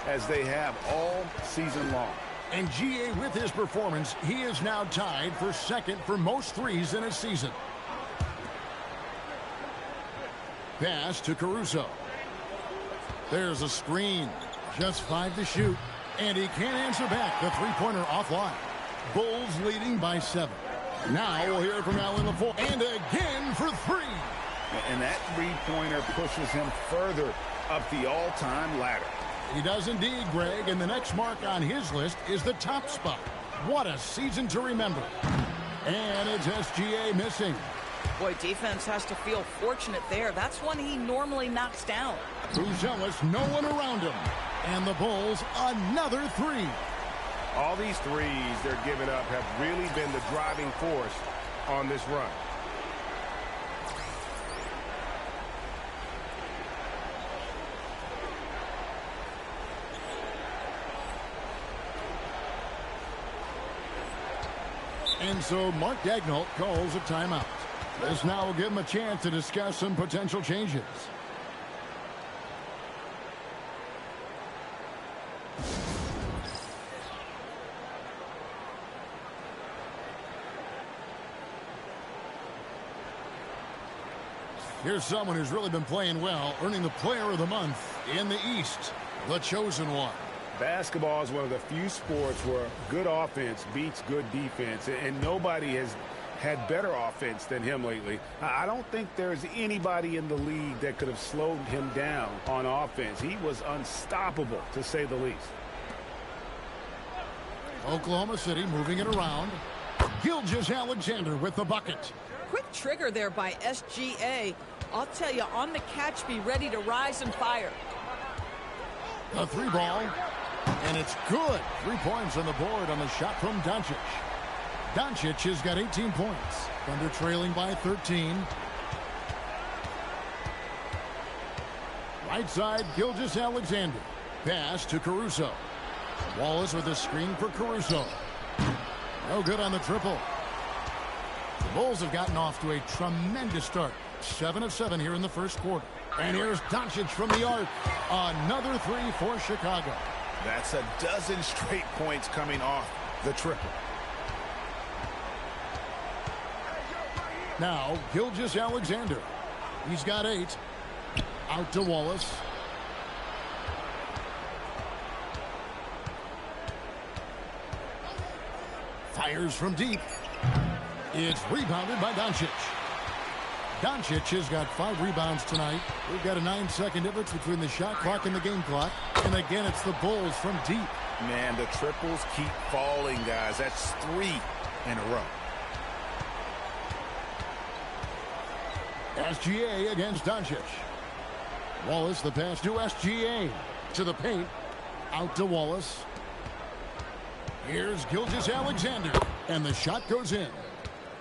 as they have all season long. And GA, with his performance, he is now tied for second for most threes in a season. Pass to Caruso. There's a screen. Just 5 to shoot. And he can't answer back. The three-pointer offline. Bulls leading by 7. Now we'll hear from Allie LaForce. And again for 3. And that three-pointer pushes him further up the all-time ladder. He does indeed, Greg. And the next mark on his list is the top spot. What a season to remember. And it's SGA missing. Boy, defense has to feel fortunate there. That's one he normally knocks down. Buzelis, no one around him. And the Bulls, another three. All these threes they're giving up have really been the driving force on this run. And so Mark Daigneault calls a timeout. This now will give him a chance to discuss some potential changes. Here's someone who's really been playing well, earning the Player of the Month in the East, the chosen one. Basketball is one of the few sports where good offense beats good defense, and nobody has had better offense than him lately. I don't think there's anybody in the league that could have slowed him down on offense. He was unstoppable, to say the least. Oklahoma City moving it around. Gilgeous-Alexander with the bucket. Quick trigger there by SGA. I'll tell you, on the catch, be ready to rise and fire. The three ball, and it's good. 3 points on the board on the shot from Doncic. Doncic has got 18 points. Thunder trailing by 13. Right side, Gilgeous-Alexander. Pass to Caruso. Wallace with a screen for Caruso. No good on the triple. The Bulls have gotten off to a tremendous start. 7 of 7 here in the first quarter. And here's Doncic from the arc. Another three for Chicago. That's a dozen straight points coming off the triple. Now, Gilgeous-Alexander. He's got 8. Out to Wallace. Fires from deep. It's rebounded by Doncic. Doncic has got 5 rebounds tonight. We've got a 9-second difference between the shot clock and the game clock. And again, it's the Bulls from deep. Man, the triples keep falling, guys. That's 3 in a row. SGA against Doncic. Wallace, the pass to SGA. To the paint. Out to Wallace. Here's Gilgeous-Alexander. And the shot goes in.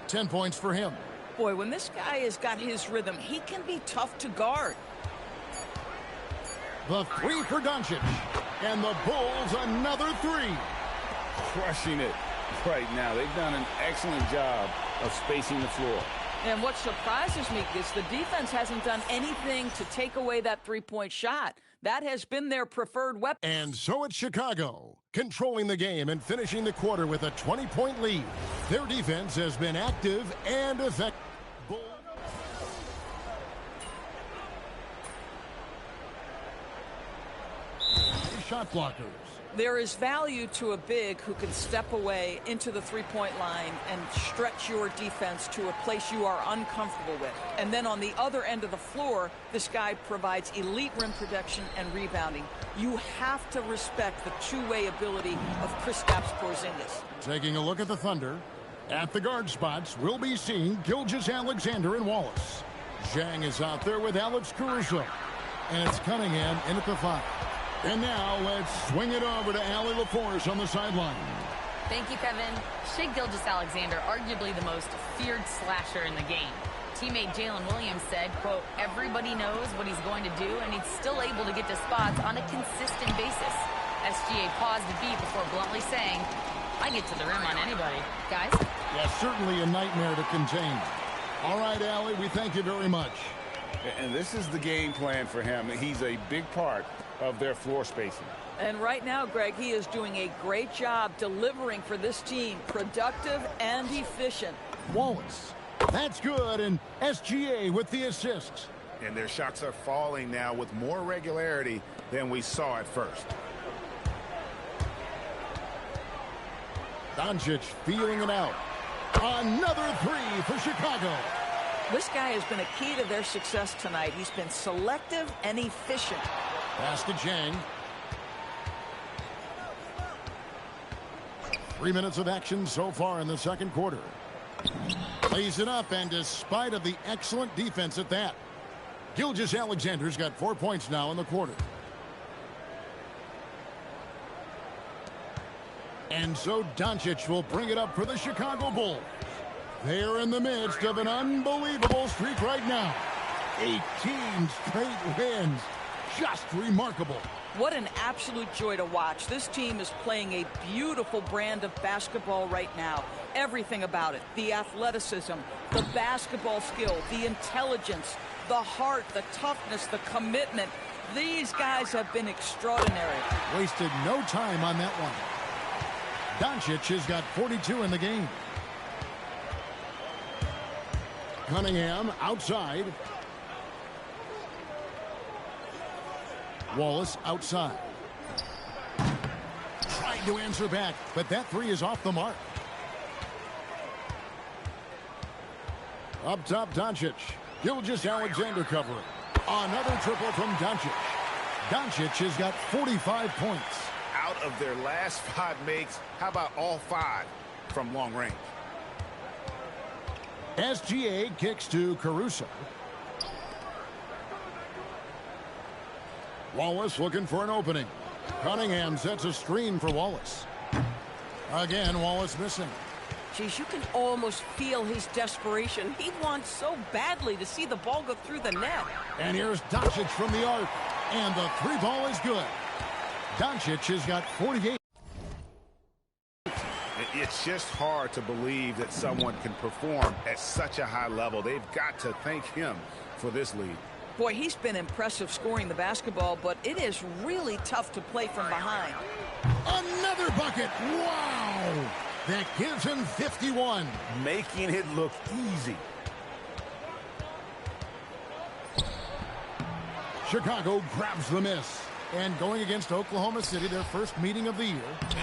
10 points for him. Boy, when this guy has got his rhythm, he can be tough to guard. The three for Doncic. And the Bulls another 3. Crushing it right now. They've done an excellent job of spacing the floor. And what surprises me is the defense hasn't done anything to take away that three-point shot. That has been their preferred weapon. And so it's Chicago, controlling the game and finishing the quarter with a 20-point lead. Their defense has been active and effective. Shot blockers. There is value to a big who can step away into the three-point line and stretch your defense to a place you are uncomfortable with. And then on the other end of the floor, this guy provides elite rim protection and rebounding. You have to respect the two-way ability of Kristaps Porzingis. Taking a look at the Thunder. At the guard spots, we'll be seeing Gilgeous-Alexander and Wallace. Zhang is out there with Alex Caruso. And it's Cunningham in at the 5. And now let's swing it over to Allie LaForce on the sideline. Thank you, Kevin. Shai Gilgeous-Alexander, arguably the most feared slasher in the game. Teammate Jalen Williams said, quote, everybody knows what he's going to do, and he's still able to get to spots on a consistent basis. SGA paused a beat before bluntly saying, I get to the rim on anybody. Guys? Yeah, certainly a nightmare to contain. All right, Allie, we thank you very much. And this is the game plan for him. He's a big part of their floor spacing. And right now, Greg, he is doing a great job delivering for this team, productive and efficient. Wallace, that's good, and SGA with the assist. And their shots are falling now with more regularity than we saw at first. Doncic feeling it out. Another 3 for Chicago. This guy has been a key to their success tonight. He's been selective and efficient. Pass to Zhang. 3 minutes of action so far in the second quarter. Lays it up, and despite of the excellent defense at that, Gilgeous-Alexander's got 4 points now in the quarter. And so Doncic will bring it up for the Chicago Bulls. They're in the midst of an unbelievable streak right now. 18 straight wins. Just remarkable. What an absolute joy to watch. This team is playing a beautiful brand of basketball right now. Everything about it. The athleticism, the basketball skill, the intelligence, the heart, the toughness, the commitment. These guys have been extraordinary. Wasted no time on that one. Doncic has got 42 in the game. Cunningham outside. Wallace outside. Tried to answer back, but that three is off the mark. Up top, Doncic. Gilgeous-Alexander covering. Another triple from Doncic. Doncic has got 45 points. Out of their last 5 makes, how about all 5 from long range? SGA kicks to Caruso. Wallace looking for an opening. Cunningham sets a screen for Wallace. Again, Wallace missing. Geez, you can almost feel his desperation. He wants so badly to see the ball go through the net. And here's Doncic from the arc. And the three ball is good. Doncic has got 48. It's just hard to believe that someone can perform at such a high level. They've got to thank him for this lead. Boy, he's been impressive scoring the basketball, but it is really tough to play from behind. Another bucket. Wow. That gives him 51. Making it look easy. Chicago grabs the miss. And going against Oklahoma City, their first meeting of the year.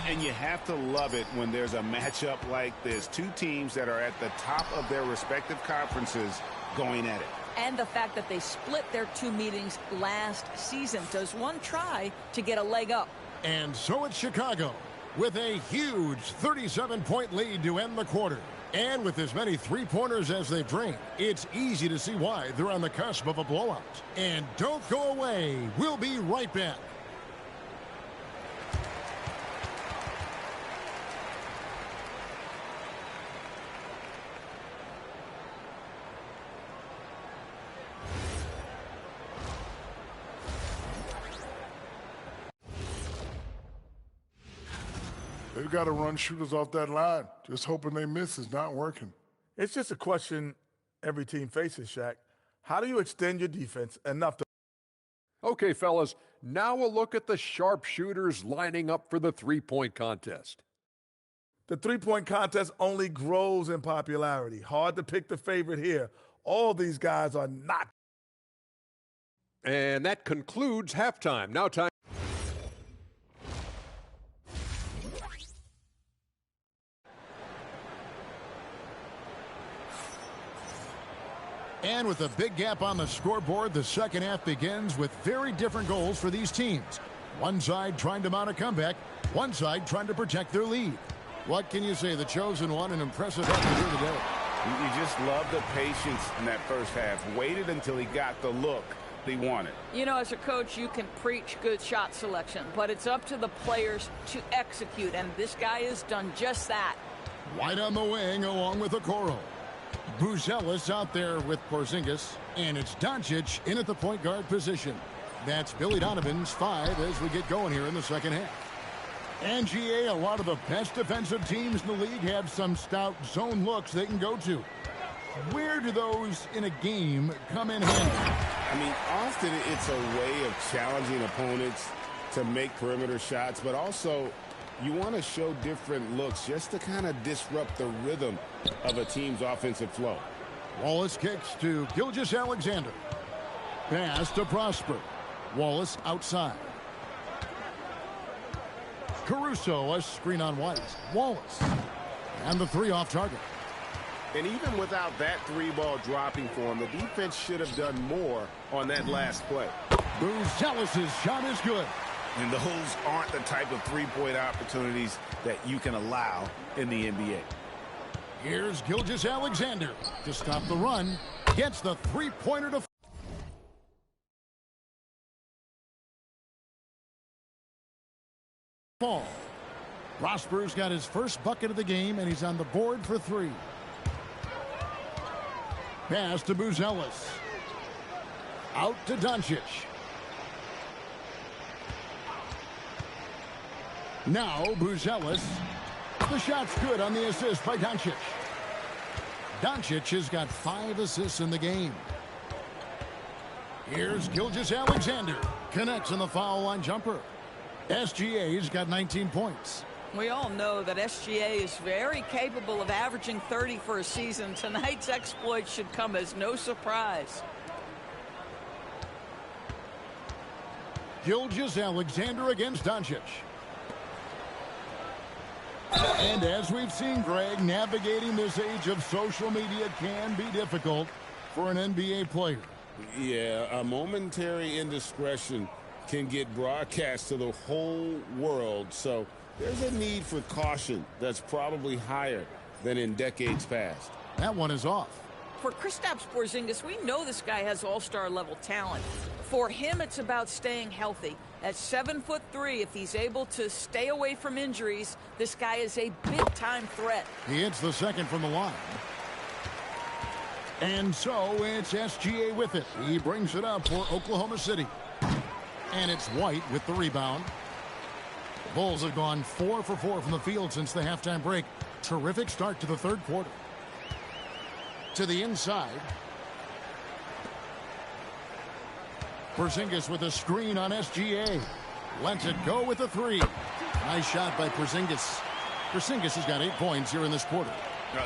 And you have to love it when there's a matchup like this. Two teams that are at the top of their respective conferences going at it. And the fact that they split their 2 meetings last season. Does one try to get a leg up? And so it's Chicago with a huge 37-point lead to end the quarter. And with as many three-pointers as they've drained, it's easy to see why they're on the cusp of a blowout. And don't go away. We'll be right back. They've got to run shooters off that line. Just hoping they miss is not working. It's just a question every team faces, Shaq. How do you extend your defense enough to... Okay, fellas, now we'll look at the sharpshooters lining up for the three-point contest. The three-point contest only grows in popularity. Hard to pick the favorite here. All these guys are not. And that concludes halftime. Now time. And with a big gap on the scoreboard, the second half begins with very different goals for these teams. One side trying to mount a comeback, one side trying to protect their lead. What can you say? The chosen one, an impressive effort here today. You just love the patience in that first half. Waited until he got the look he wanted. You know, as a coach, you can preach good shot selection, but it's up to the players to execute, and this guy has done just that. White on the wing along with Okoro. Buzelis out there with Porzingis, and it's Doncic in at the point guard position. That's Billy Donovan's 5 as we get going here in the second half. And GA, a lot of the best defensive teams in the league have some stout zone looks they can go to. Where do those in a game come in handy? I mean, often it's a way of challenging opponents to make perimeter shots, but also you want to show different looks just to kind of disrupt the rhythm of a team's offensive flow. Wallace kicks to Gilgeous-Alexander. Pass to Prosper. Wallace outside. Caruso, a screen on White. Wallace. And the three off target. And even without that three ball dropping for him, the defense should have done more on that last play. Buzelis' shot is good. And those aren't the type of three-point opportunities that you can allow in the NBA. Here's Gilgeous-Alexander to stop the run. Gets the three-pointer to fall. Prosper's got his first bucket of the game, and he's on the board for 3. Pass to Buzelis. Out to Doncic. Now Buzelis. The shot's good on the assist by Doncic. Doncic has got 5 assists in the game. Here's Gilgeous-Alexander. Connects on the foul line jumper. SGA's got 19 points. We all know that SGA is very capable of averaging 30 for a season. Tonight's exploit should come as no surprise. Gilgeous-Alexander against Doncic. And as we've seen, Greg, navigating this age of social media can be difficult for an NBA player. Yeah, a momentary indiscretion can get broadcast to the whole world. So there's a need for caution that's probably higher than in decades past. That one is off. For Kristaps Porzingis, we know this guy has all-star level talent. For him, it's about staying healthy. At 7'3", if he's able to stay away from injuries, this guy is a big-time threat. He hits the second from the line. And so it's SGA with it. He brings it up for Oklahoma City. And it's White with the rebound. The Bulls have gone 4 for 4 from the field since the halftime break. Terrific start to the third quarter. To the inside. Porzingis with a screen on SGA. Lets it go with a three. Nice shot by Porzingis. Porzingis has got 8 points here in this quarter.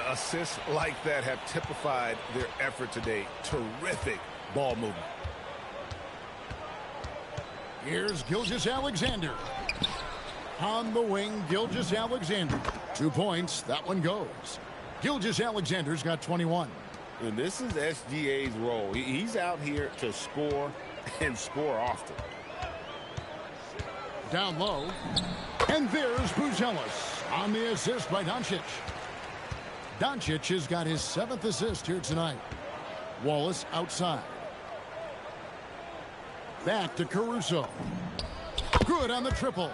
Assists like that have typified their effort today. Terrific ball movement. Here's Gilgeous-Alexander. On the wing, Gilgeous-Alexander. 2 points. That one goes. Gilgeous-Alexander's got 21. And this is SGA's role. He's out here to score and score often. Down low. And there's Buzelis on the assist by Doncic. Doncic has got his 7th assist here tonight. Wallace outside. Back to Caruso. Good on the triple.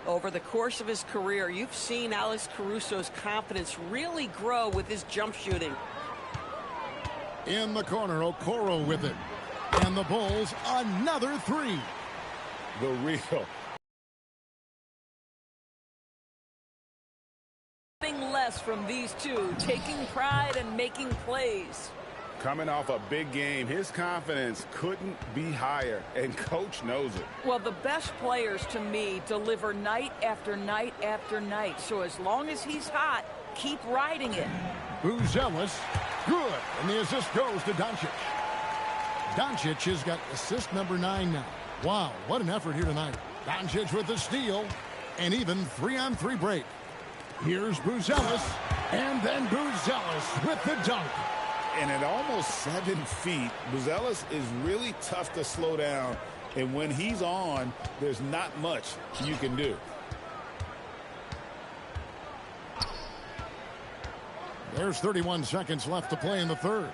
Over the course of his career, you've seen Alex Caruso's confidence really grow with his jump shooting. In the corner, Okoro with it. And the Bulls, another three. The real. Nothing less from these two, taking pride and making plays. Coming off a big game, his confidence couldn't be higher, and coach knows it. Well, the best players, to me, deliver night after night after night. So as long as he's hot, keep riding it. Buzelis, good. And the assist goes to Doncic. Doncic has got assist number 9 now. Wow, what an effort here tonight. Doncic with the steal, and even 3-on-3 break. Here's Buzelis, and then Buzelis with the dunk. And at almost 7 feet, Buzelis is really tough to slow down. And when he's on, there's not much you can do. There's 31 seconds left to play in the third.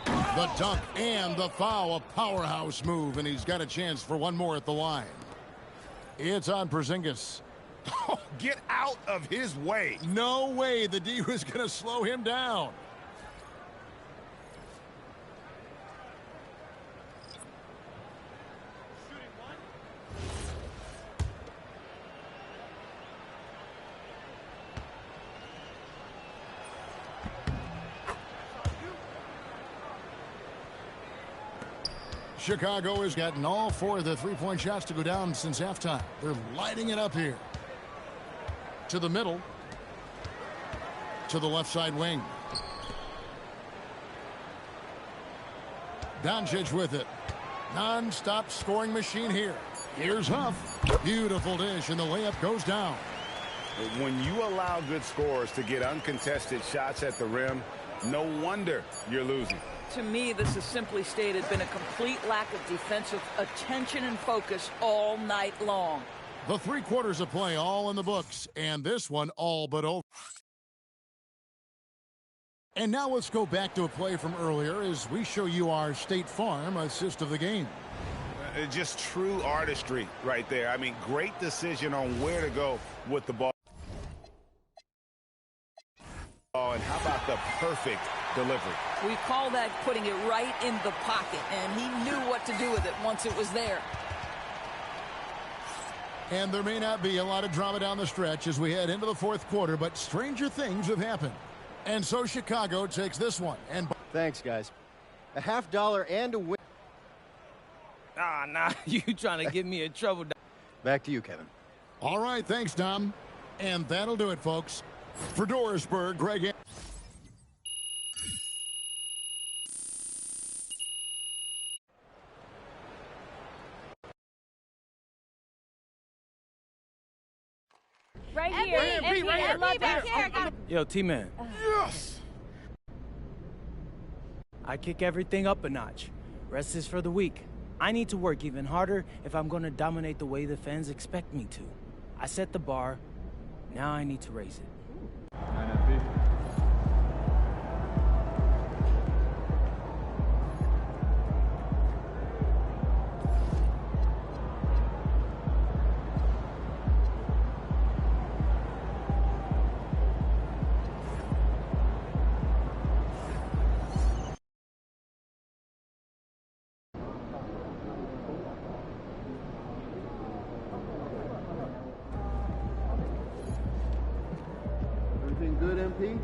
The dunk and the foul, a powerhouse move, and he's got a chance for one more at the line. It's on Porzingis. Oh, get out of his way. No way the D was going to slow him down. Chicago has gotten all 4 of the three-point shots to go down since halftime. They're lighting it up here. To the middle. To the left side wing. Doncic with it. Non-stop scoring machine here. Here's Huff. Beautiful dish, and the layup goes down. When you allow good scorers to get uncontested shots at the rim, no wonder you're losing. To me, this has simply stated been a complete lack of defensive attention and focus all night long. The 3 quarters of play all in the books, and this one all but over. And now let's go back to a play from earlier as we show you our State Farm assist of the game. Just true artistry right there. I mean, great decision on where to go with the ball. And how about the perfect delivery? We call that putting it right in the pocket, and he knew what to do with it once it was there. And there may not be a lot of drama down the stretch as we head into the fourth quarter, but stranger things have happened. And so Chicago takes this one. And thanks, guys. A $50 and a win. Ah, nah, you trying to get me in trouble. Back to you, Kevin. All right, thanks, Dom. And that'll do it, folks. For Dorisburg, Greg Right here. MP, right here. Back here. Yo, T-Man. Yes! I kick everything up a notch. Rest is for the weak. I need to work even harder if I'm going to dominate the way the fans expect me to. I set the bar. Now I need to raise it. 9 MP. Everything good, MP?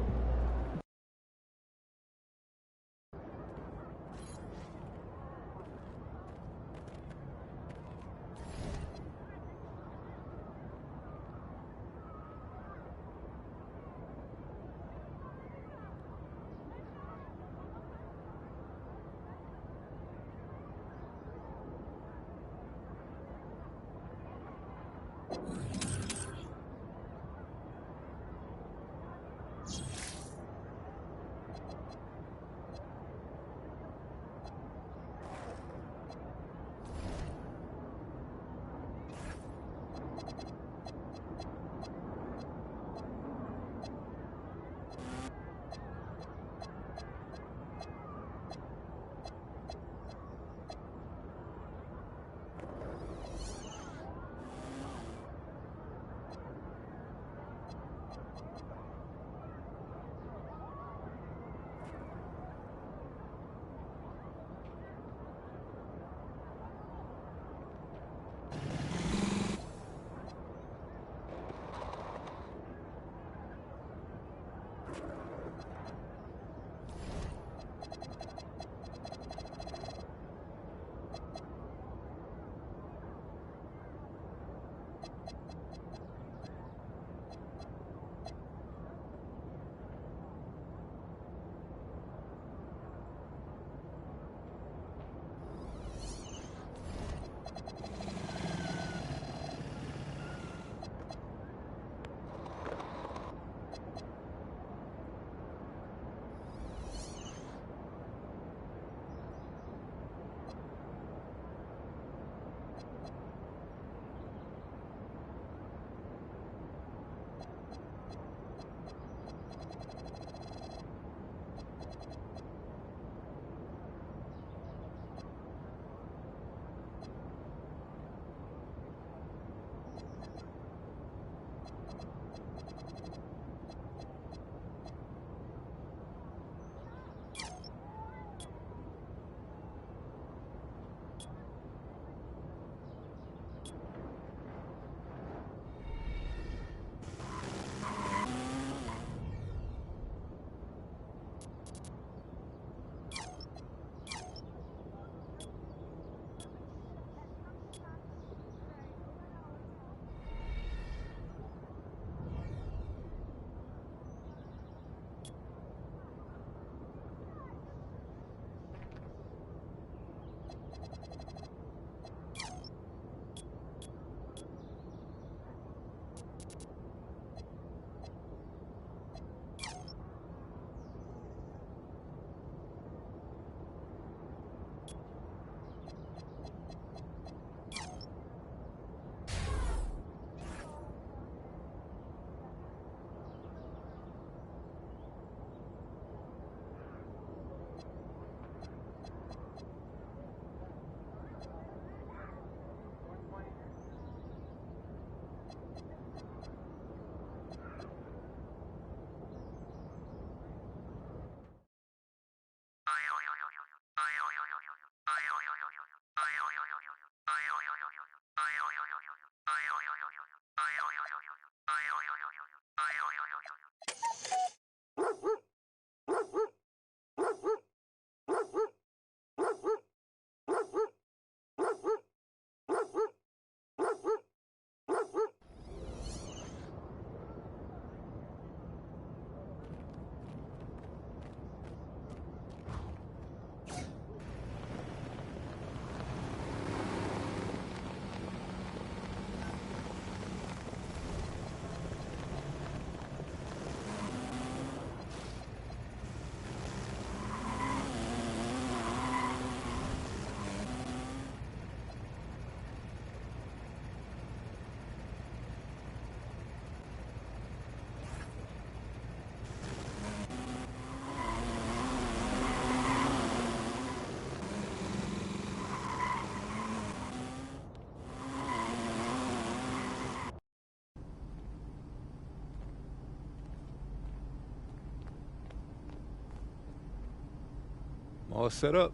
All set up.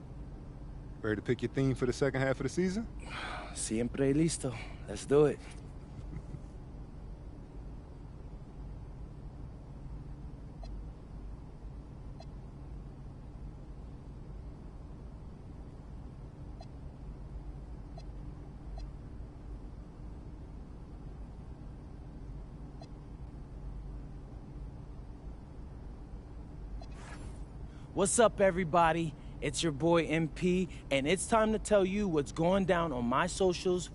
Ready to pick your theme for the second half of the season? Siempre listo. Let's do it. What's up, everybody? It's your boy MP, and it's time to tell you what's going down on my socials.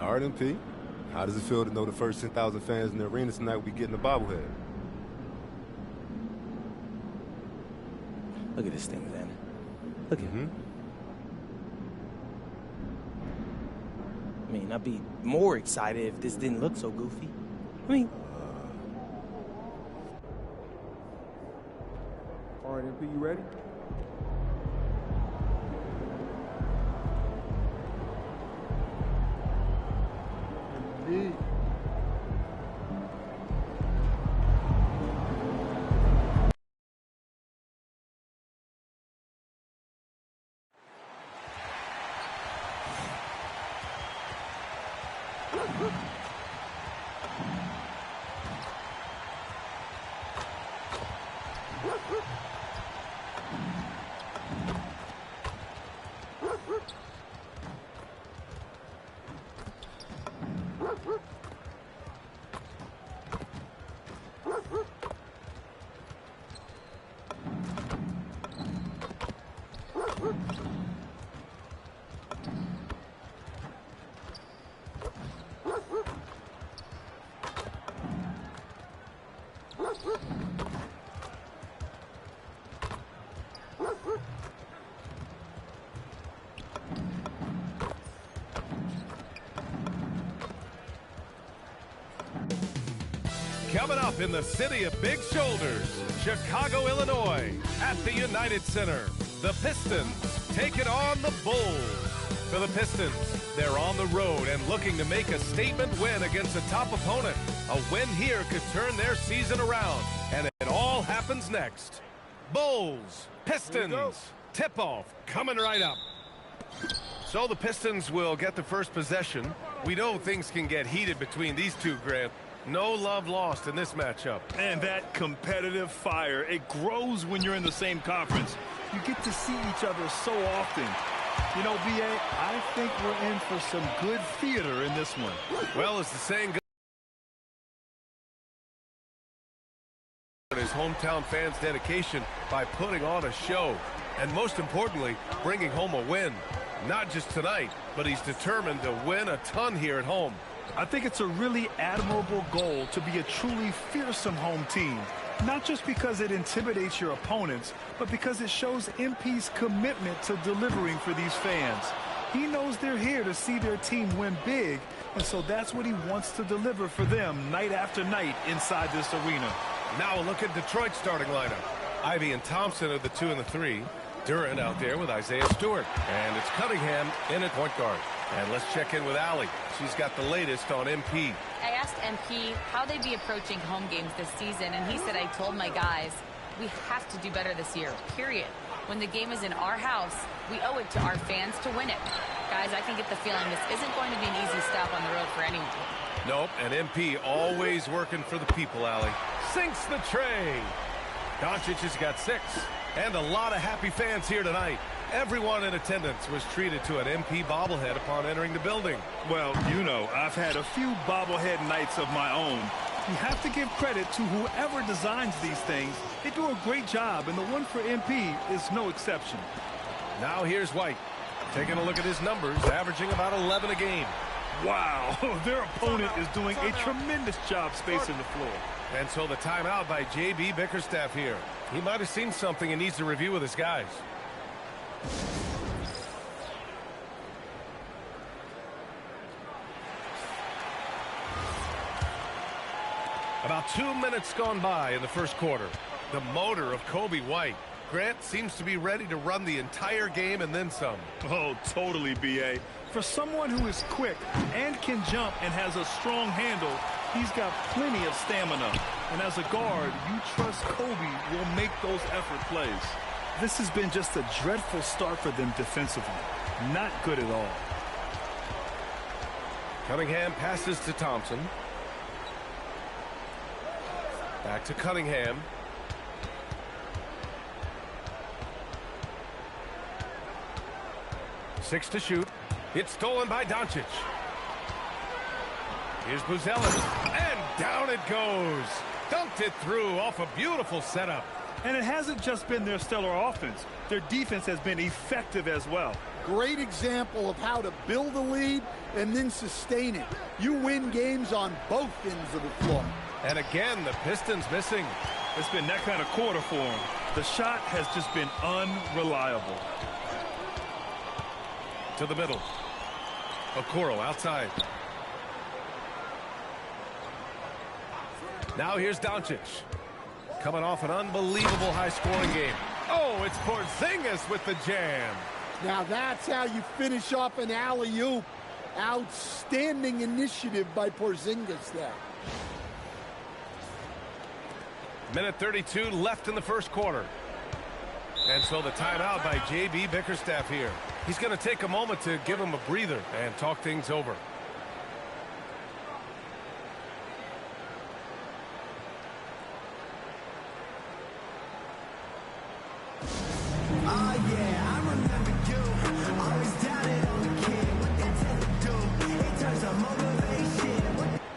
All right, MP. How does it feel to know the first 10,000 fans in the arena tonight will be getting a bobblehead? Look at this thing, man. Look at it. I mean, I'd be more excited if this didn't look so goofy. I mean... All right, MP, you ready? Indeed. Coming up in the city of big shoulders, Chicago, Illinois, at the United Center, the Pistons take it on the Bulls. For the Pistons, they're on the road and looking to make a statement win against a top opponent. A win here could turn their season around, and it all happens next. Bulls, Pistons, tip-off coming right up. So the Pistons will get the first possession. We know things can get heated between these two, Grant. No love lost in this matchup. And that competitive fire, it grows when you're in the same conference. You get to see each other so often. You know, B.A., I think we're in for some good theater in this one. Well, as the saying goes, his hometown fans' dedication by putting on a show. And most importantly, bringing home a win. Not just tonight, but he's determined to win a ton here at home. I think it's a really admirable goal to be a truly fearsome home team. Not just because it intimidates your opponents, but because it shows MP's commitment to delivering for these fans. He knows they're here to see their team win big, and so that's what he wants to deliver for them night after night inside this arena. Now a look at Detroit's starting lineup. Ivy and Thompson are the 2 and the 3. Durant out there with Isaiah Stewart. And it's Cunningham in at point guard. And let's check in with Allie. She's got the latest on MP. I asked MP how they'd be approaching home games this season, and he said, I told my guys, we have to do better this year, period. When the game is in our house, we owe it to our fans to win it. Guys, I can get the feeling this isn't going to be an easy stop on the road for anyone. Nope, and MP always working for the people, Allie. Sinks the tray. Doncic has got 6. And a lot of happy fans here tonight. Everyone in attendance was treated to an MP bobblehead upon entering the building. Well, you know, I've had a few bobblehead nights of my own. You have to give credit to whoever designs these things. They do a great job, and the one for MP is no exception. Now here's White. Taking a look at his numbers, averaging about 11 a game. Wow, their opponent is doing a tremendous job spacing the floor. And so the timeout by J.B. Bickerstaff here. He might have seen something and needs to review with his guys. About 2 minutes gone by in the first quarter. The motor of Kobe White. Grant seems to be ready to run the entire game and then some. Oh, totally, B.A. For someone who is quick and can jump and has a strong handle, he's got plenty of stamina. And as a guard, you trust Kobe will make those effort plays. This has been just a dreadful start for them defensively. Not good at all. Cunningham passes to Thompson. Back to Cunningham. Six to shoot. It's stolen by Doncic. Here's Buzelis. And down it goes. Dunked it through off a beautiful setup. And it hasn't just been their stellar offense. Their defense has been effective as well. Great example of how to build a lead and then sustain it. You win games on both ends of the floor. And again, the Pistons missing. It's been that kind of quarter for them. The shot has just been unreliable. To the middle. Okoro outside. Now here's Doncic. Coming off an unbelievable high-scoring game. Oh, it's Porzingis with the jam. Now that's how you finish off an alley-oop. Outstanding initiative by Porzingis there. Minute 32 left in the first quarter. And so the timeout by J.B. Bickerstaff here. He's going to take a moment to give him a breather and talk things over.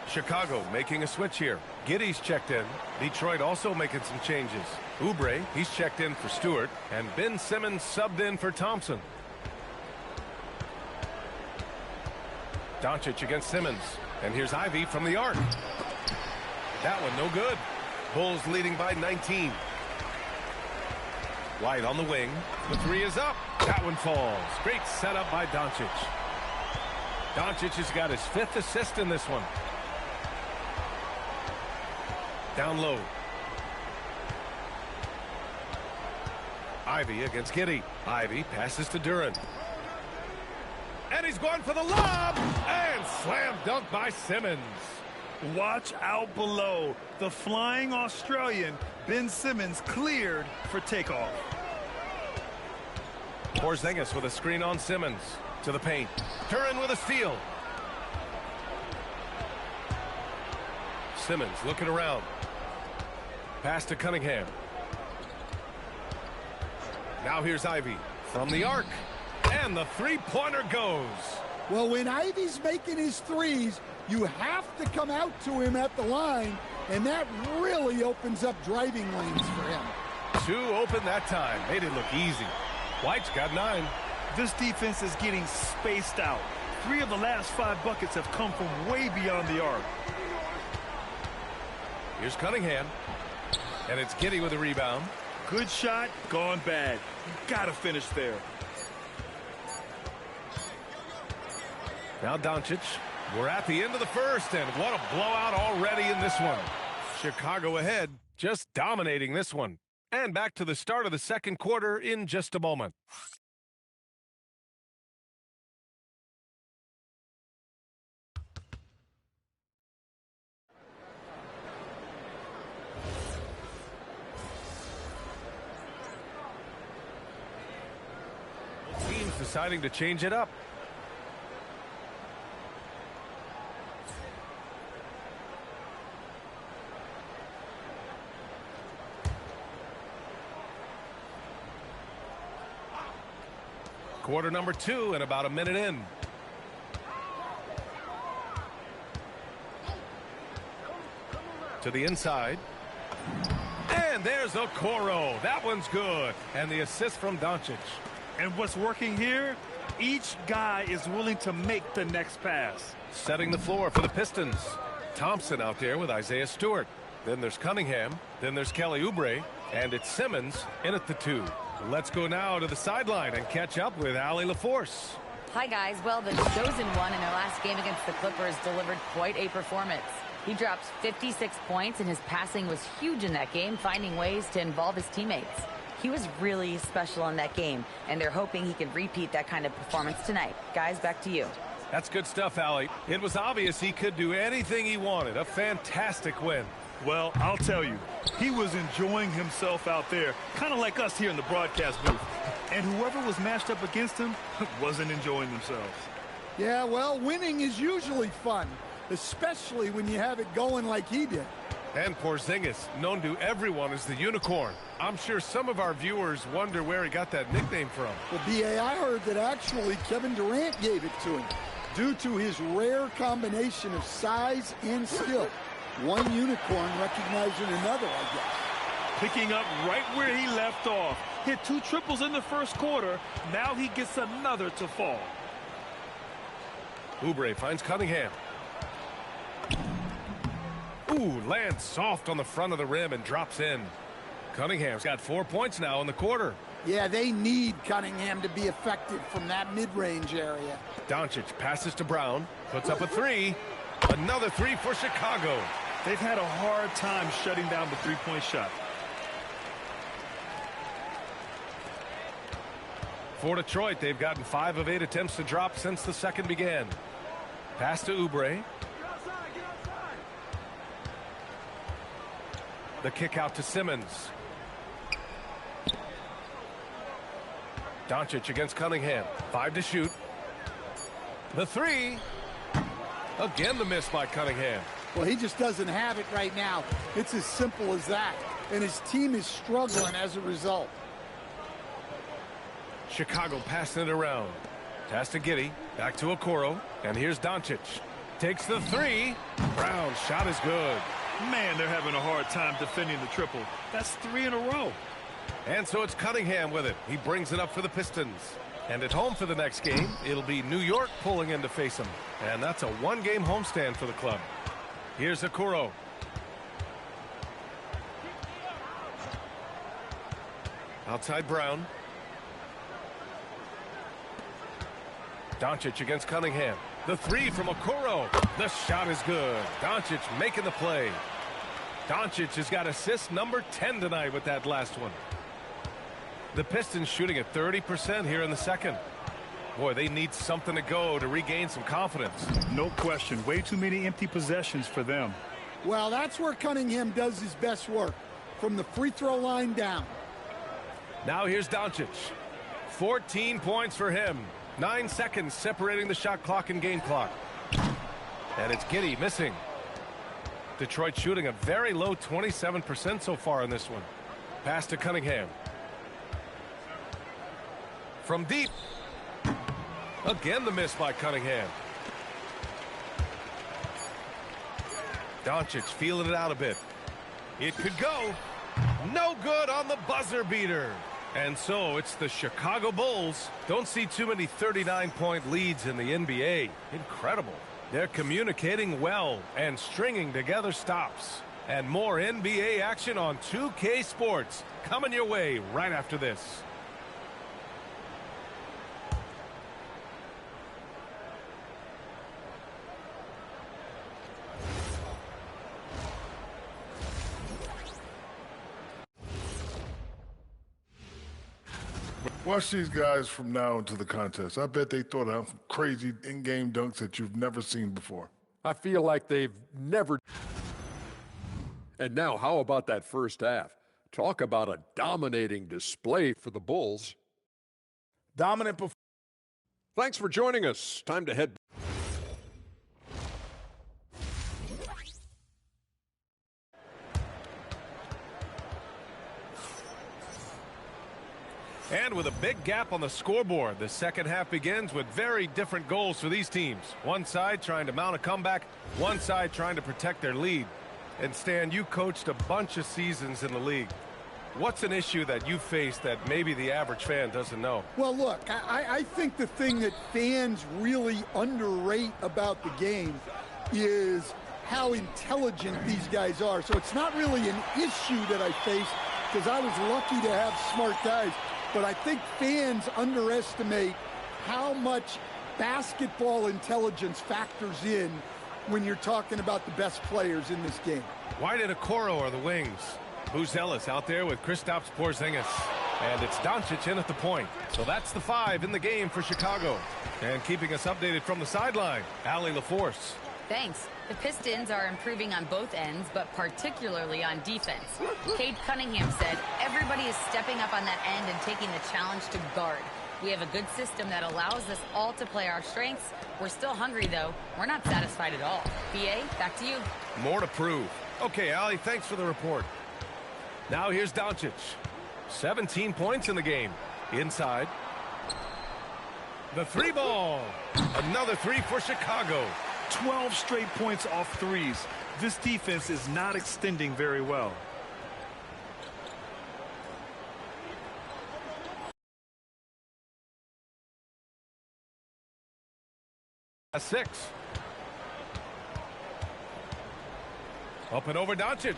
Chicago making a switch here. Giddey's checked in. Detroit also making some changes. Oubre, he's checked in for Stewart. And Ben Simmons subbed in for Thompson. Doncic against Simmons. And here's Ivy from the arc. That one no good. Bulls leading by 19. White on the wing. The three is up. That one falls. Great setup by Doncic. Doncic has got his 5th assist in this one. Down low. Ivy against Giddey. Ivy passes to Duran. And he's going for the lob. And slam dunk by Simmons. Watch out below. The flying Australian, Ben Simmons, cleared for takeoff. Porzingis with a screen on Simmons. To the paint. Duran with a steal. Simmons looking around. Pass to Cunningham. Now here's Ivy from the arc. And the three-pointer goes. Well, when Ivy's making his threes, you have to come out to him at the line, and that really opens up driving lanes for him. 2 open that time. Made it look easy. White's got 9. This defense is getting spaced out. 3 of the last 5 buckets have come from way beyond the arc. Here's Cunningham. And it's Giddey with a rebound. Good shot, gone bad. Gotta finish there. Now Doncic. We're at the end of the first, and what a blowout already in this one. Chicago ahead, just dominating this one. And back to the start of the second quarter in just a moment. Teams deciding to change it up. Quarter number 2 and about a minute in. To the inside. And there's Okoro. That one's good. And the assist from Doncic. And what's working here? Each guy is willing to make the next pass. Setting the floor for the Pistons. Thompson out there with Isaiah Stewart. Then there's Cunningham. Then there's Kelly Oubre. And it's Simmons in at the 2. Let's go now to the sideline and catch up with Allie LaForce. Hi, guys. Well, the chosen one in their last game against the Clippers delivered quite a performance. He dropped 56 points, and his passing was huge in that game, finding ways to involve his teammates. He was really special in that game, and they're hoping he can repeat that kind of performance tonight. Guys, back to you. That's good stuff, Allie. It was obvious he could do anything he wanted. A fantastic win. Well, I'll tell you, he was enjoying himself out there, kind of like us here in the broadcast booth. And whoever was matched up against him wasn't enjoying themselves. Yeah, well, winning is usually fun, especially when you have it going like he did. And Porzingis, known to everyone as the Unicorn. I'm sure some of our viewers wonder where he got that nickname from. Well, B.A., I heard that actually Kevin Durant gave it to him due to his rare combination of size and skill. One unicorn recognizing another, I guess. Picking up right where he left off. Hit 2 triples in the first quarter. Now he gets another to fall. Oubre finds Cunningham. Ooh, lands soft on the front of the rim and drops in. Cunningham's got 4 points now in the quarter. Yeah, they need Cunningham to be effective from that mid-range area. Doncic passes to Brown, puts up a 3. Another 3 for Chicago. They've had a hard time shutting down the three-point shot. For Detroit, they've gotten 5 of 8 attempts to drop since the second began. Pass to Oubre. The kick out to Simmons. Doncic against Cunningham. 5 to shoot. The 3. Again the miss by Cunningham. Well, he just doesn't have it right now. It's as simple as that. And his team is struggling as a result. Chicago passing it around. Pass to Giddey. Back to Okoro. And here's Doncic. Takes the 3. Brown's shot is good. Man, they're having a hard time defending the triple. That's 3 in a row. And so it's Cunningham with it. He brings it up for the Pistons. And at home for the next game, it'll be New York pulling in to face him. And that's a 1-game homestand for the club. Here's Okoro. Outside Brown. Doncic against Cunningham. The 3 from Okoro. The shot is good. Doncic making the play. Doncic has got assist number 10 tonight with that last one. The Pistons shooting at 30% here in the second. Boy, they need something to go to regain some confidence. No question. Way too many empty possessions for them. Well, that's where Cunningham does his best work, from the free throw line down. Now here's Doncic. 14 points for him. 9 seconds separating the shot clock and game clock. And it's Giddey missing. Detroit shooting a very low 27% so far in this one. Pass to Cunningham. From deep. Again the miss by Cunningham. Doncic feeling it out a bit. It could go. No good on the buzzer beater. And so it's the Chicago Bulls. Don't see too many 39-point leads in the NBA. Incredible. They're communicating well and stringing together stops. And more NBA action on 2K Sports coming your way right after this. Watch these guys from now into the contest. I bet they thought of some crazy in-game dunks that you've never seen before. I feel like they've never. And now, how about that first half? Talk about a dominating display for the Bulls. Dominant performance. Thanks for joining us. Time to head. And with a big gap on the scoreboard, the second half begins with very different goals for these teams. One side trying to mount a comeback, one side trying to protect their lead. And Stan, you coached a bunch of seasons in the league. What's an issue that you face that maybe the average fan doesn't know? Well, look, I think the thing that fans really underrate about the game is how intelligent these guys are. So it's not really an issue that I face because I was lucky to have smart guys. But I think fans underestimate how much basketball intelligence factors in when you're talking about the best players in this game. White and Okoro are the wings. Buzelis out there with Kristaps Porzingis. And it's Doncic in at the point. So that's the 5 in the game for Chicago. And keeping us updated from the sideline, Allie LaForce. Thanks. The Pistons are improving on both ends, but particularly on defense. Cade Cunningham said, everybody is stepping up on that end and taking the challenge to guard. We have a good system that allows us all to play our strengths. We're still hungry, though. We're not satisfied at all. BA, back to you. More to prove. Okay, Allie, thanks for the report. Now here's Doncic. 17 points in the game. Inside. The 3 ball. Another 3 for Chicago. 12 straight points off threes. This defense is not extending very well. A 6. Up and over Doncic.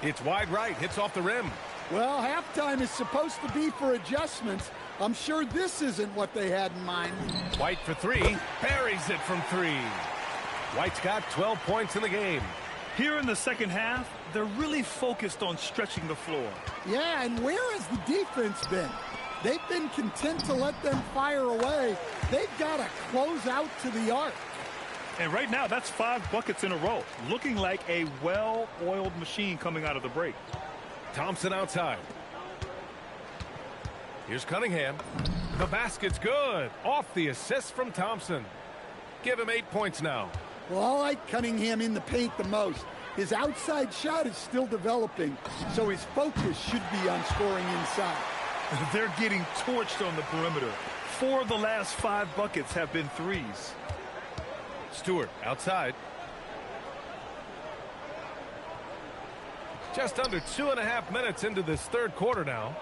It's wide right, hits off the rim. Well, halftime is supposed to be for adjustments. I'm sure this isn't what they had in mind. White for 3, buries it from 3. White's got 12 points in the game. Here in the second half, they're really focused on stretching the floor. Yeah, and where has the defense been? They've been content to let them fire away. They've got to close out to the arc. And right now, that's 5 buckets in a row. Looking like a well-oiled machine coming out of the break. Thompson outside. Here's Cunningham. The basket's good. Off the assist from Thompson. Give him 8 points now. Well, I like Cunningham in the paint the most. His outside shot is still developing, so his focus should be on scoring inside. They're getting torched on the perimeter. 4 of the last 5 buckets have been threes. Stewart outside. Just under 2.5 minutes into this third quarter now.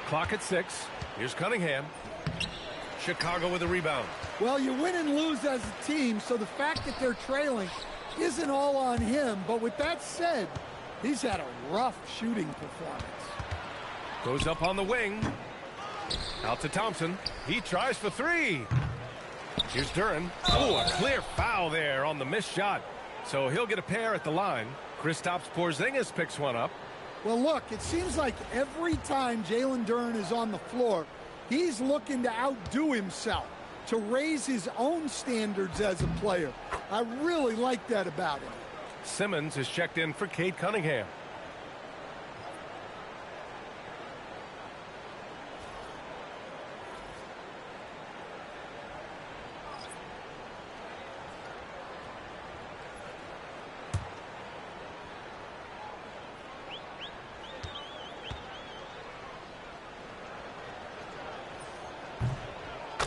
Clock at 6. Here's Cunningham. Chicago with a rebound. Well, you win and lose as a team, so the fact that they're trailing isn't all on him. But with that said, he's had a rough shooting performance. Goes up on the wing. Out to Thompson. He tries for 3. Here's Duren. Oh, a clear foul there on the missed shot. So he'll get a pair at the line. Kristaps Porzingis picks one up. Well, look, it seems like every time Jalen Duren is on the floor, he's looking to outdo himself, to raise his own standards as a player. I really like that about him. Simmons is checked in for Cade Cunningham.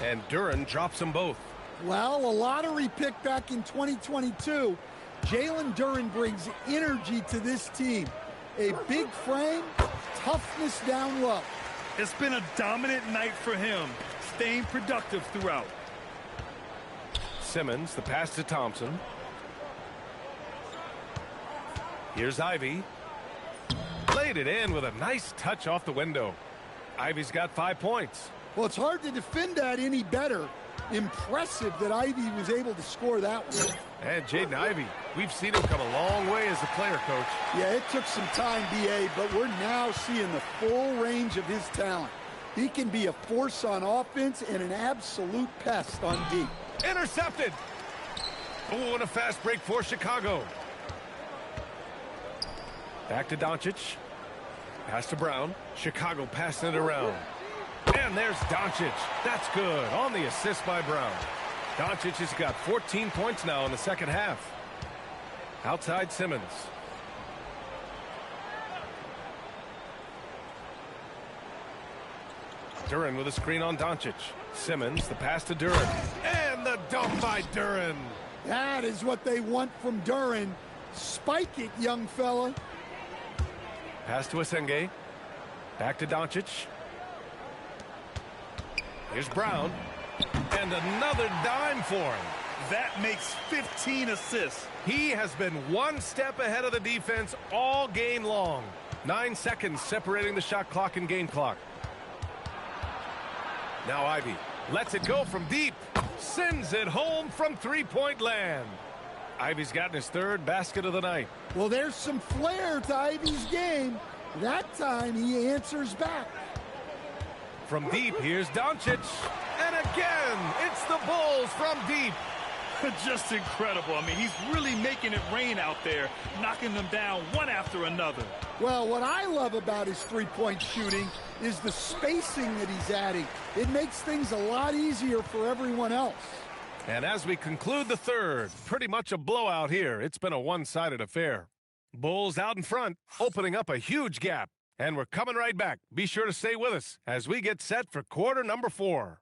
And Duren drops them both. Well, a lottery pick back in 2022. Jalen Duren brings energy to this team. A big frame, toughness down low. It's been a dominant night for him, staying productive throughout. Simmons, the pass to Thompson. Here's Ivy. Laid it in with a nice touch off the window. Ivy's got 5 points. Well, it's hard to defend that any better. Impressive that Ivy was able to score that one. And Jaden Ivey, we've seen him come a long way as a player, Coach. Yeah, it took some time, B.A., but we're now seeing the full range of his talent. He can be a force on offense and an absolute pest on D. Intercepted. Oh, and a fast break for Chicago. Back to Doncic. Pass to Brown. Chicago passing it around. And there's Doncic. That's good on the assist by Brown. Doncic has got 14 points now in the second half. Outside Simmons. Duren with a screen on Doncic. Simmons, the pass to Duren. And the dunk by Duren. That is what they want from Duren. Spike it, young fella. Pass to Asenge. Back to Doncic. Here's Brown. And another dime for him. That makes 15 assists. He has been one step ahead of the defense all game long. 9 seconds separating the shot clock and game clock. Now Ivy lets it go from deep. Sends it home from three-point land. Ivy's gotten his third basket of the night. Well, there's some flair to Ivy's game. That time he answers back. From deep, here's Doncic. And again, it's the Bulls from deep. Just incredible. I mean, he's really making it rain out there, knocking them down one after another. Well, what I love about his three-point shooting is the spacing that he's adding. It makes things a lot easier for everyone else. And as we conclude the third, pretty much a blowout here. It's been a one-sided affair. Bulls out in front, opening up a huge gap. And we're coming right back. Be sure to stay with us as we get set for quarter number 4.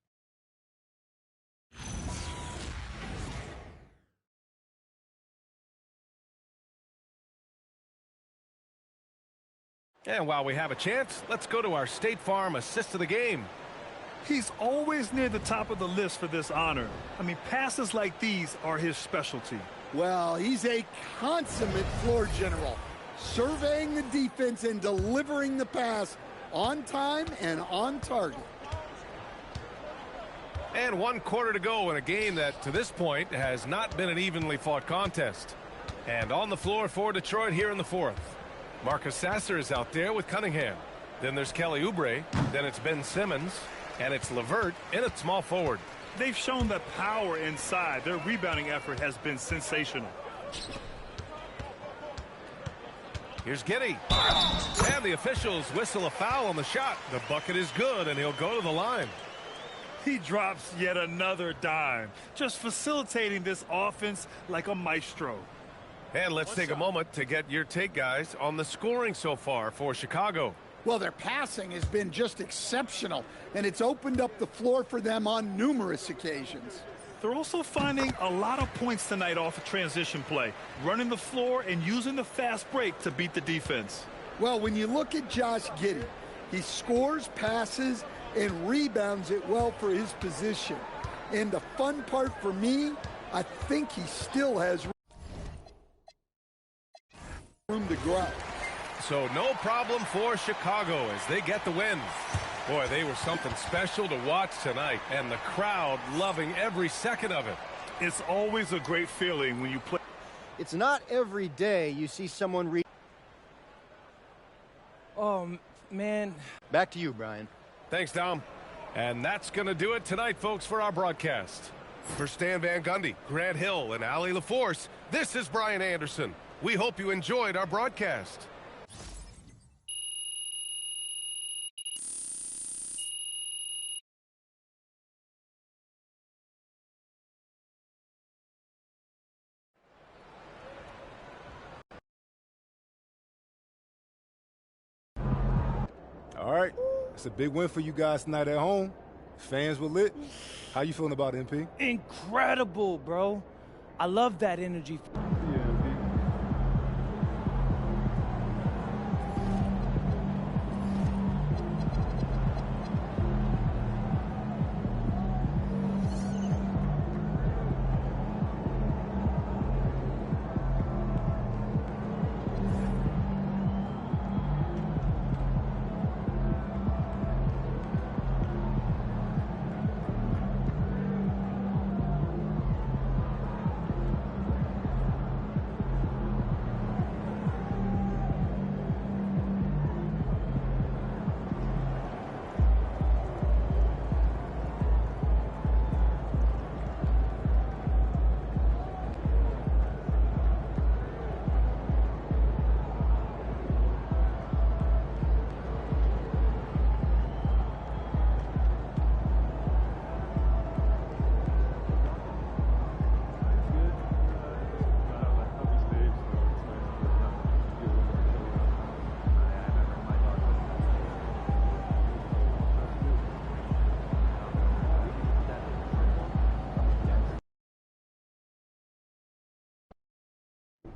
And while we have a chance, let's go to our State Farm assist of the game. He's always near the top of the list for this honor. I mean, passes like these are his specialty. Well, he's a consummate floor general, surveying the defense and delivering the pass on time and on target. And 1 quarter to go in a game that, to this point, has not been an evenly fought contest. And on the floor for Detroit here in the 4th. Marcus Sasser is out there with Cunningham. Then there's Kelly Oubre. Then it's Ben Simmons. And it's LeVert in at small forward. They've shown the power inside. Their rebounding effort has been sensational. Here's Giddey. And the officials whistle a foul on the shot. The bucket is good, and he'll go to the line. He drops yet another dime, just facilitating this offense like a maestro. And let's take a moment to get your take, guys, on the scoring so far for Chicago. Well, their passing has been just exceptional, and it's opened up the floor for them on numerous occasions. They're also finding a lot of points tonight off of transition play, running the floor and using the fast break to beat the defense. Well, when you look at Josh Giddey, he scores, passes, and rebounds it well for his position. And the fun part for me, I think he still has room to grow. So no problem for Chicago as they get the win. Boy, they were something special to watch tonight, and the crowd loving every second of it. It's always a great feeling when you play. It's not every day you see someone read. Oh, man. Back to you, Brian. Thanks, Dom. And that's going to do it tonight, folks, for our broadcast. For Stan Van Gundy, Grant Hill, and Allie LaForce, this is Brian Anderson. We hope you enjoyed our broadcast. All right, it's a big win for you guys tonight at home. Fans were lit. How you feeling about it, MP? Incredible, bro. I love that energy.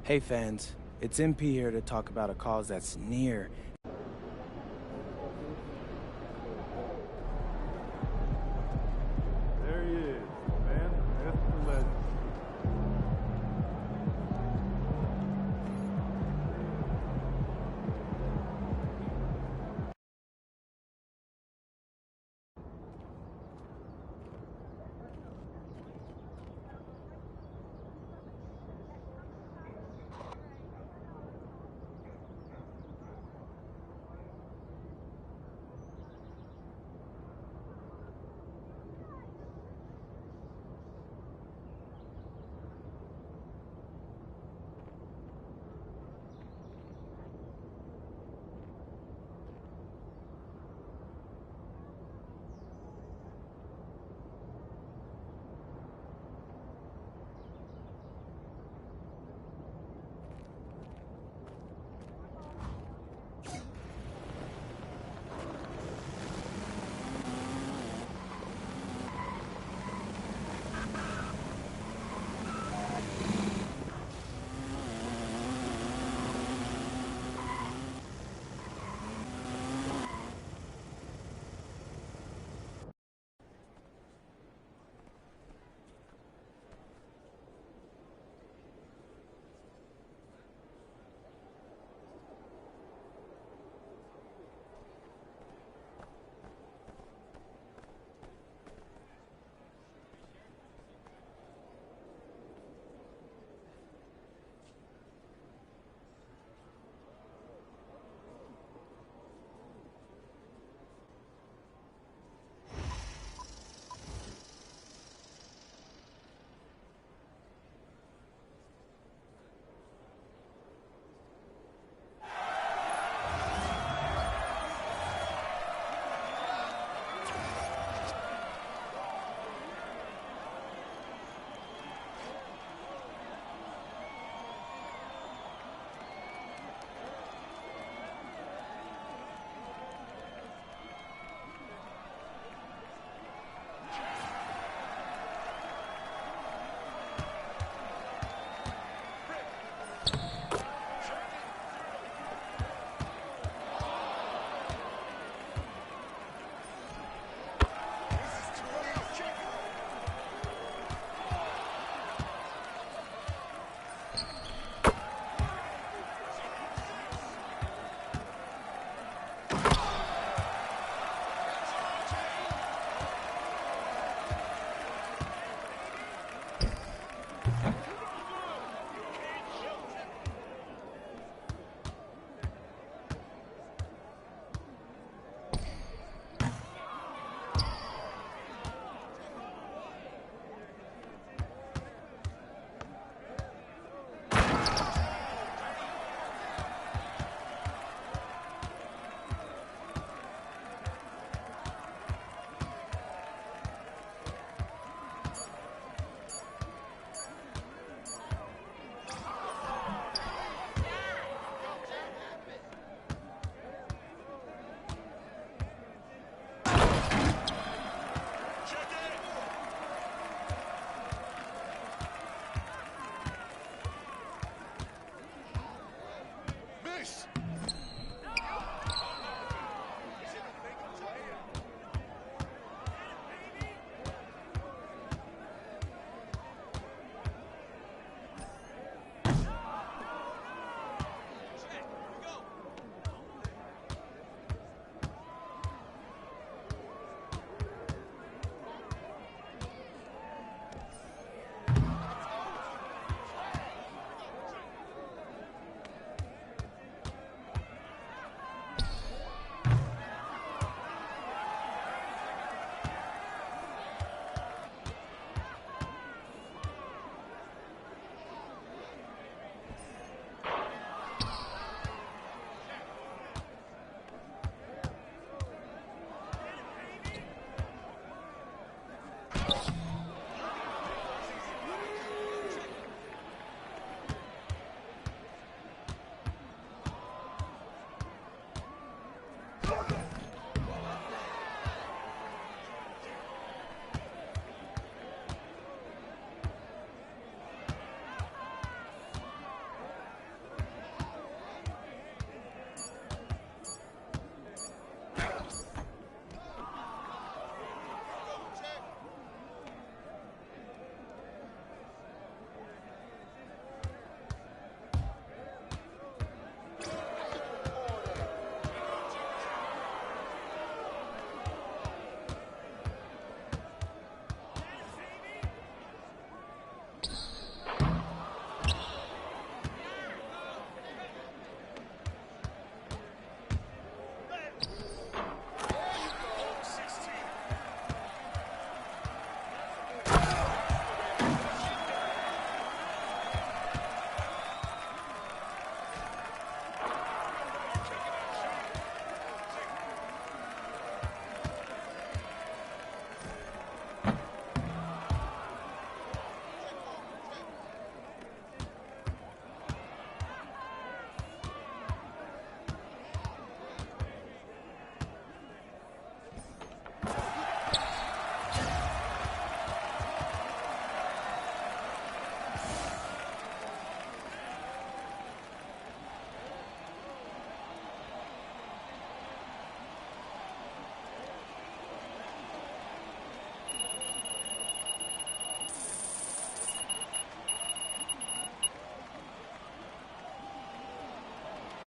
Hey fans, it's MP here to talk about a cause that's near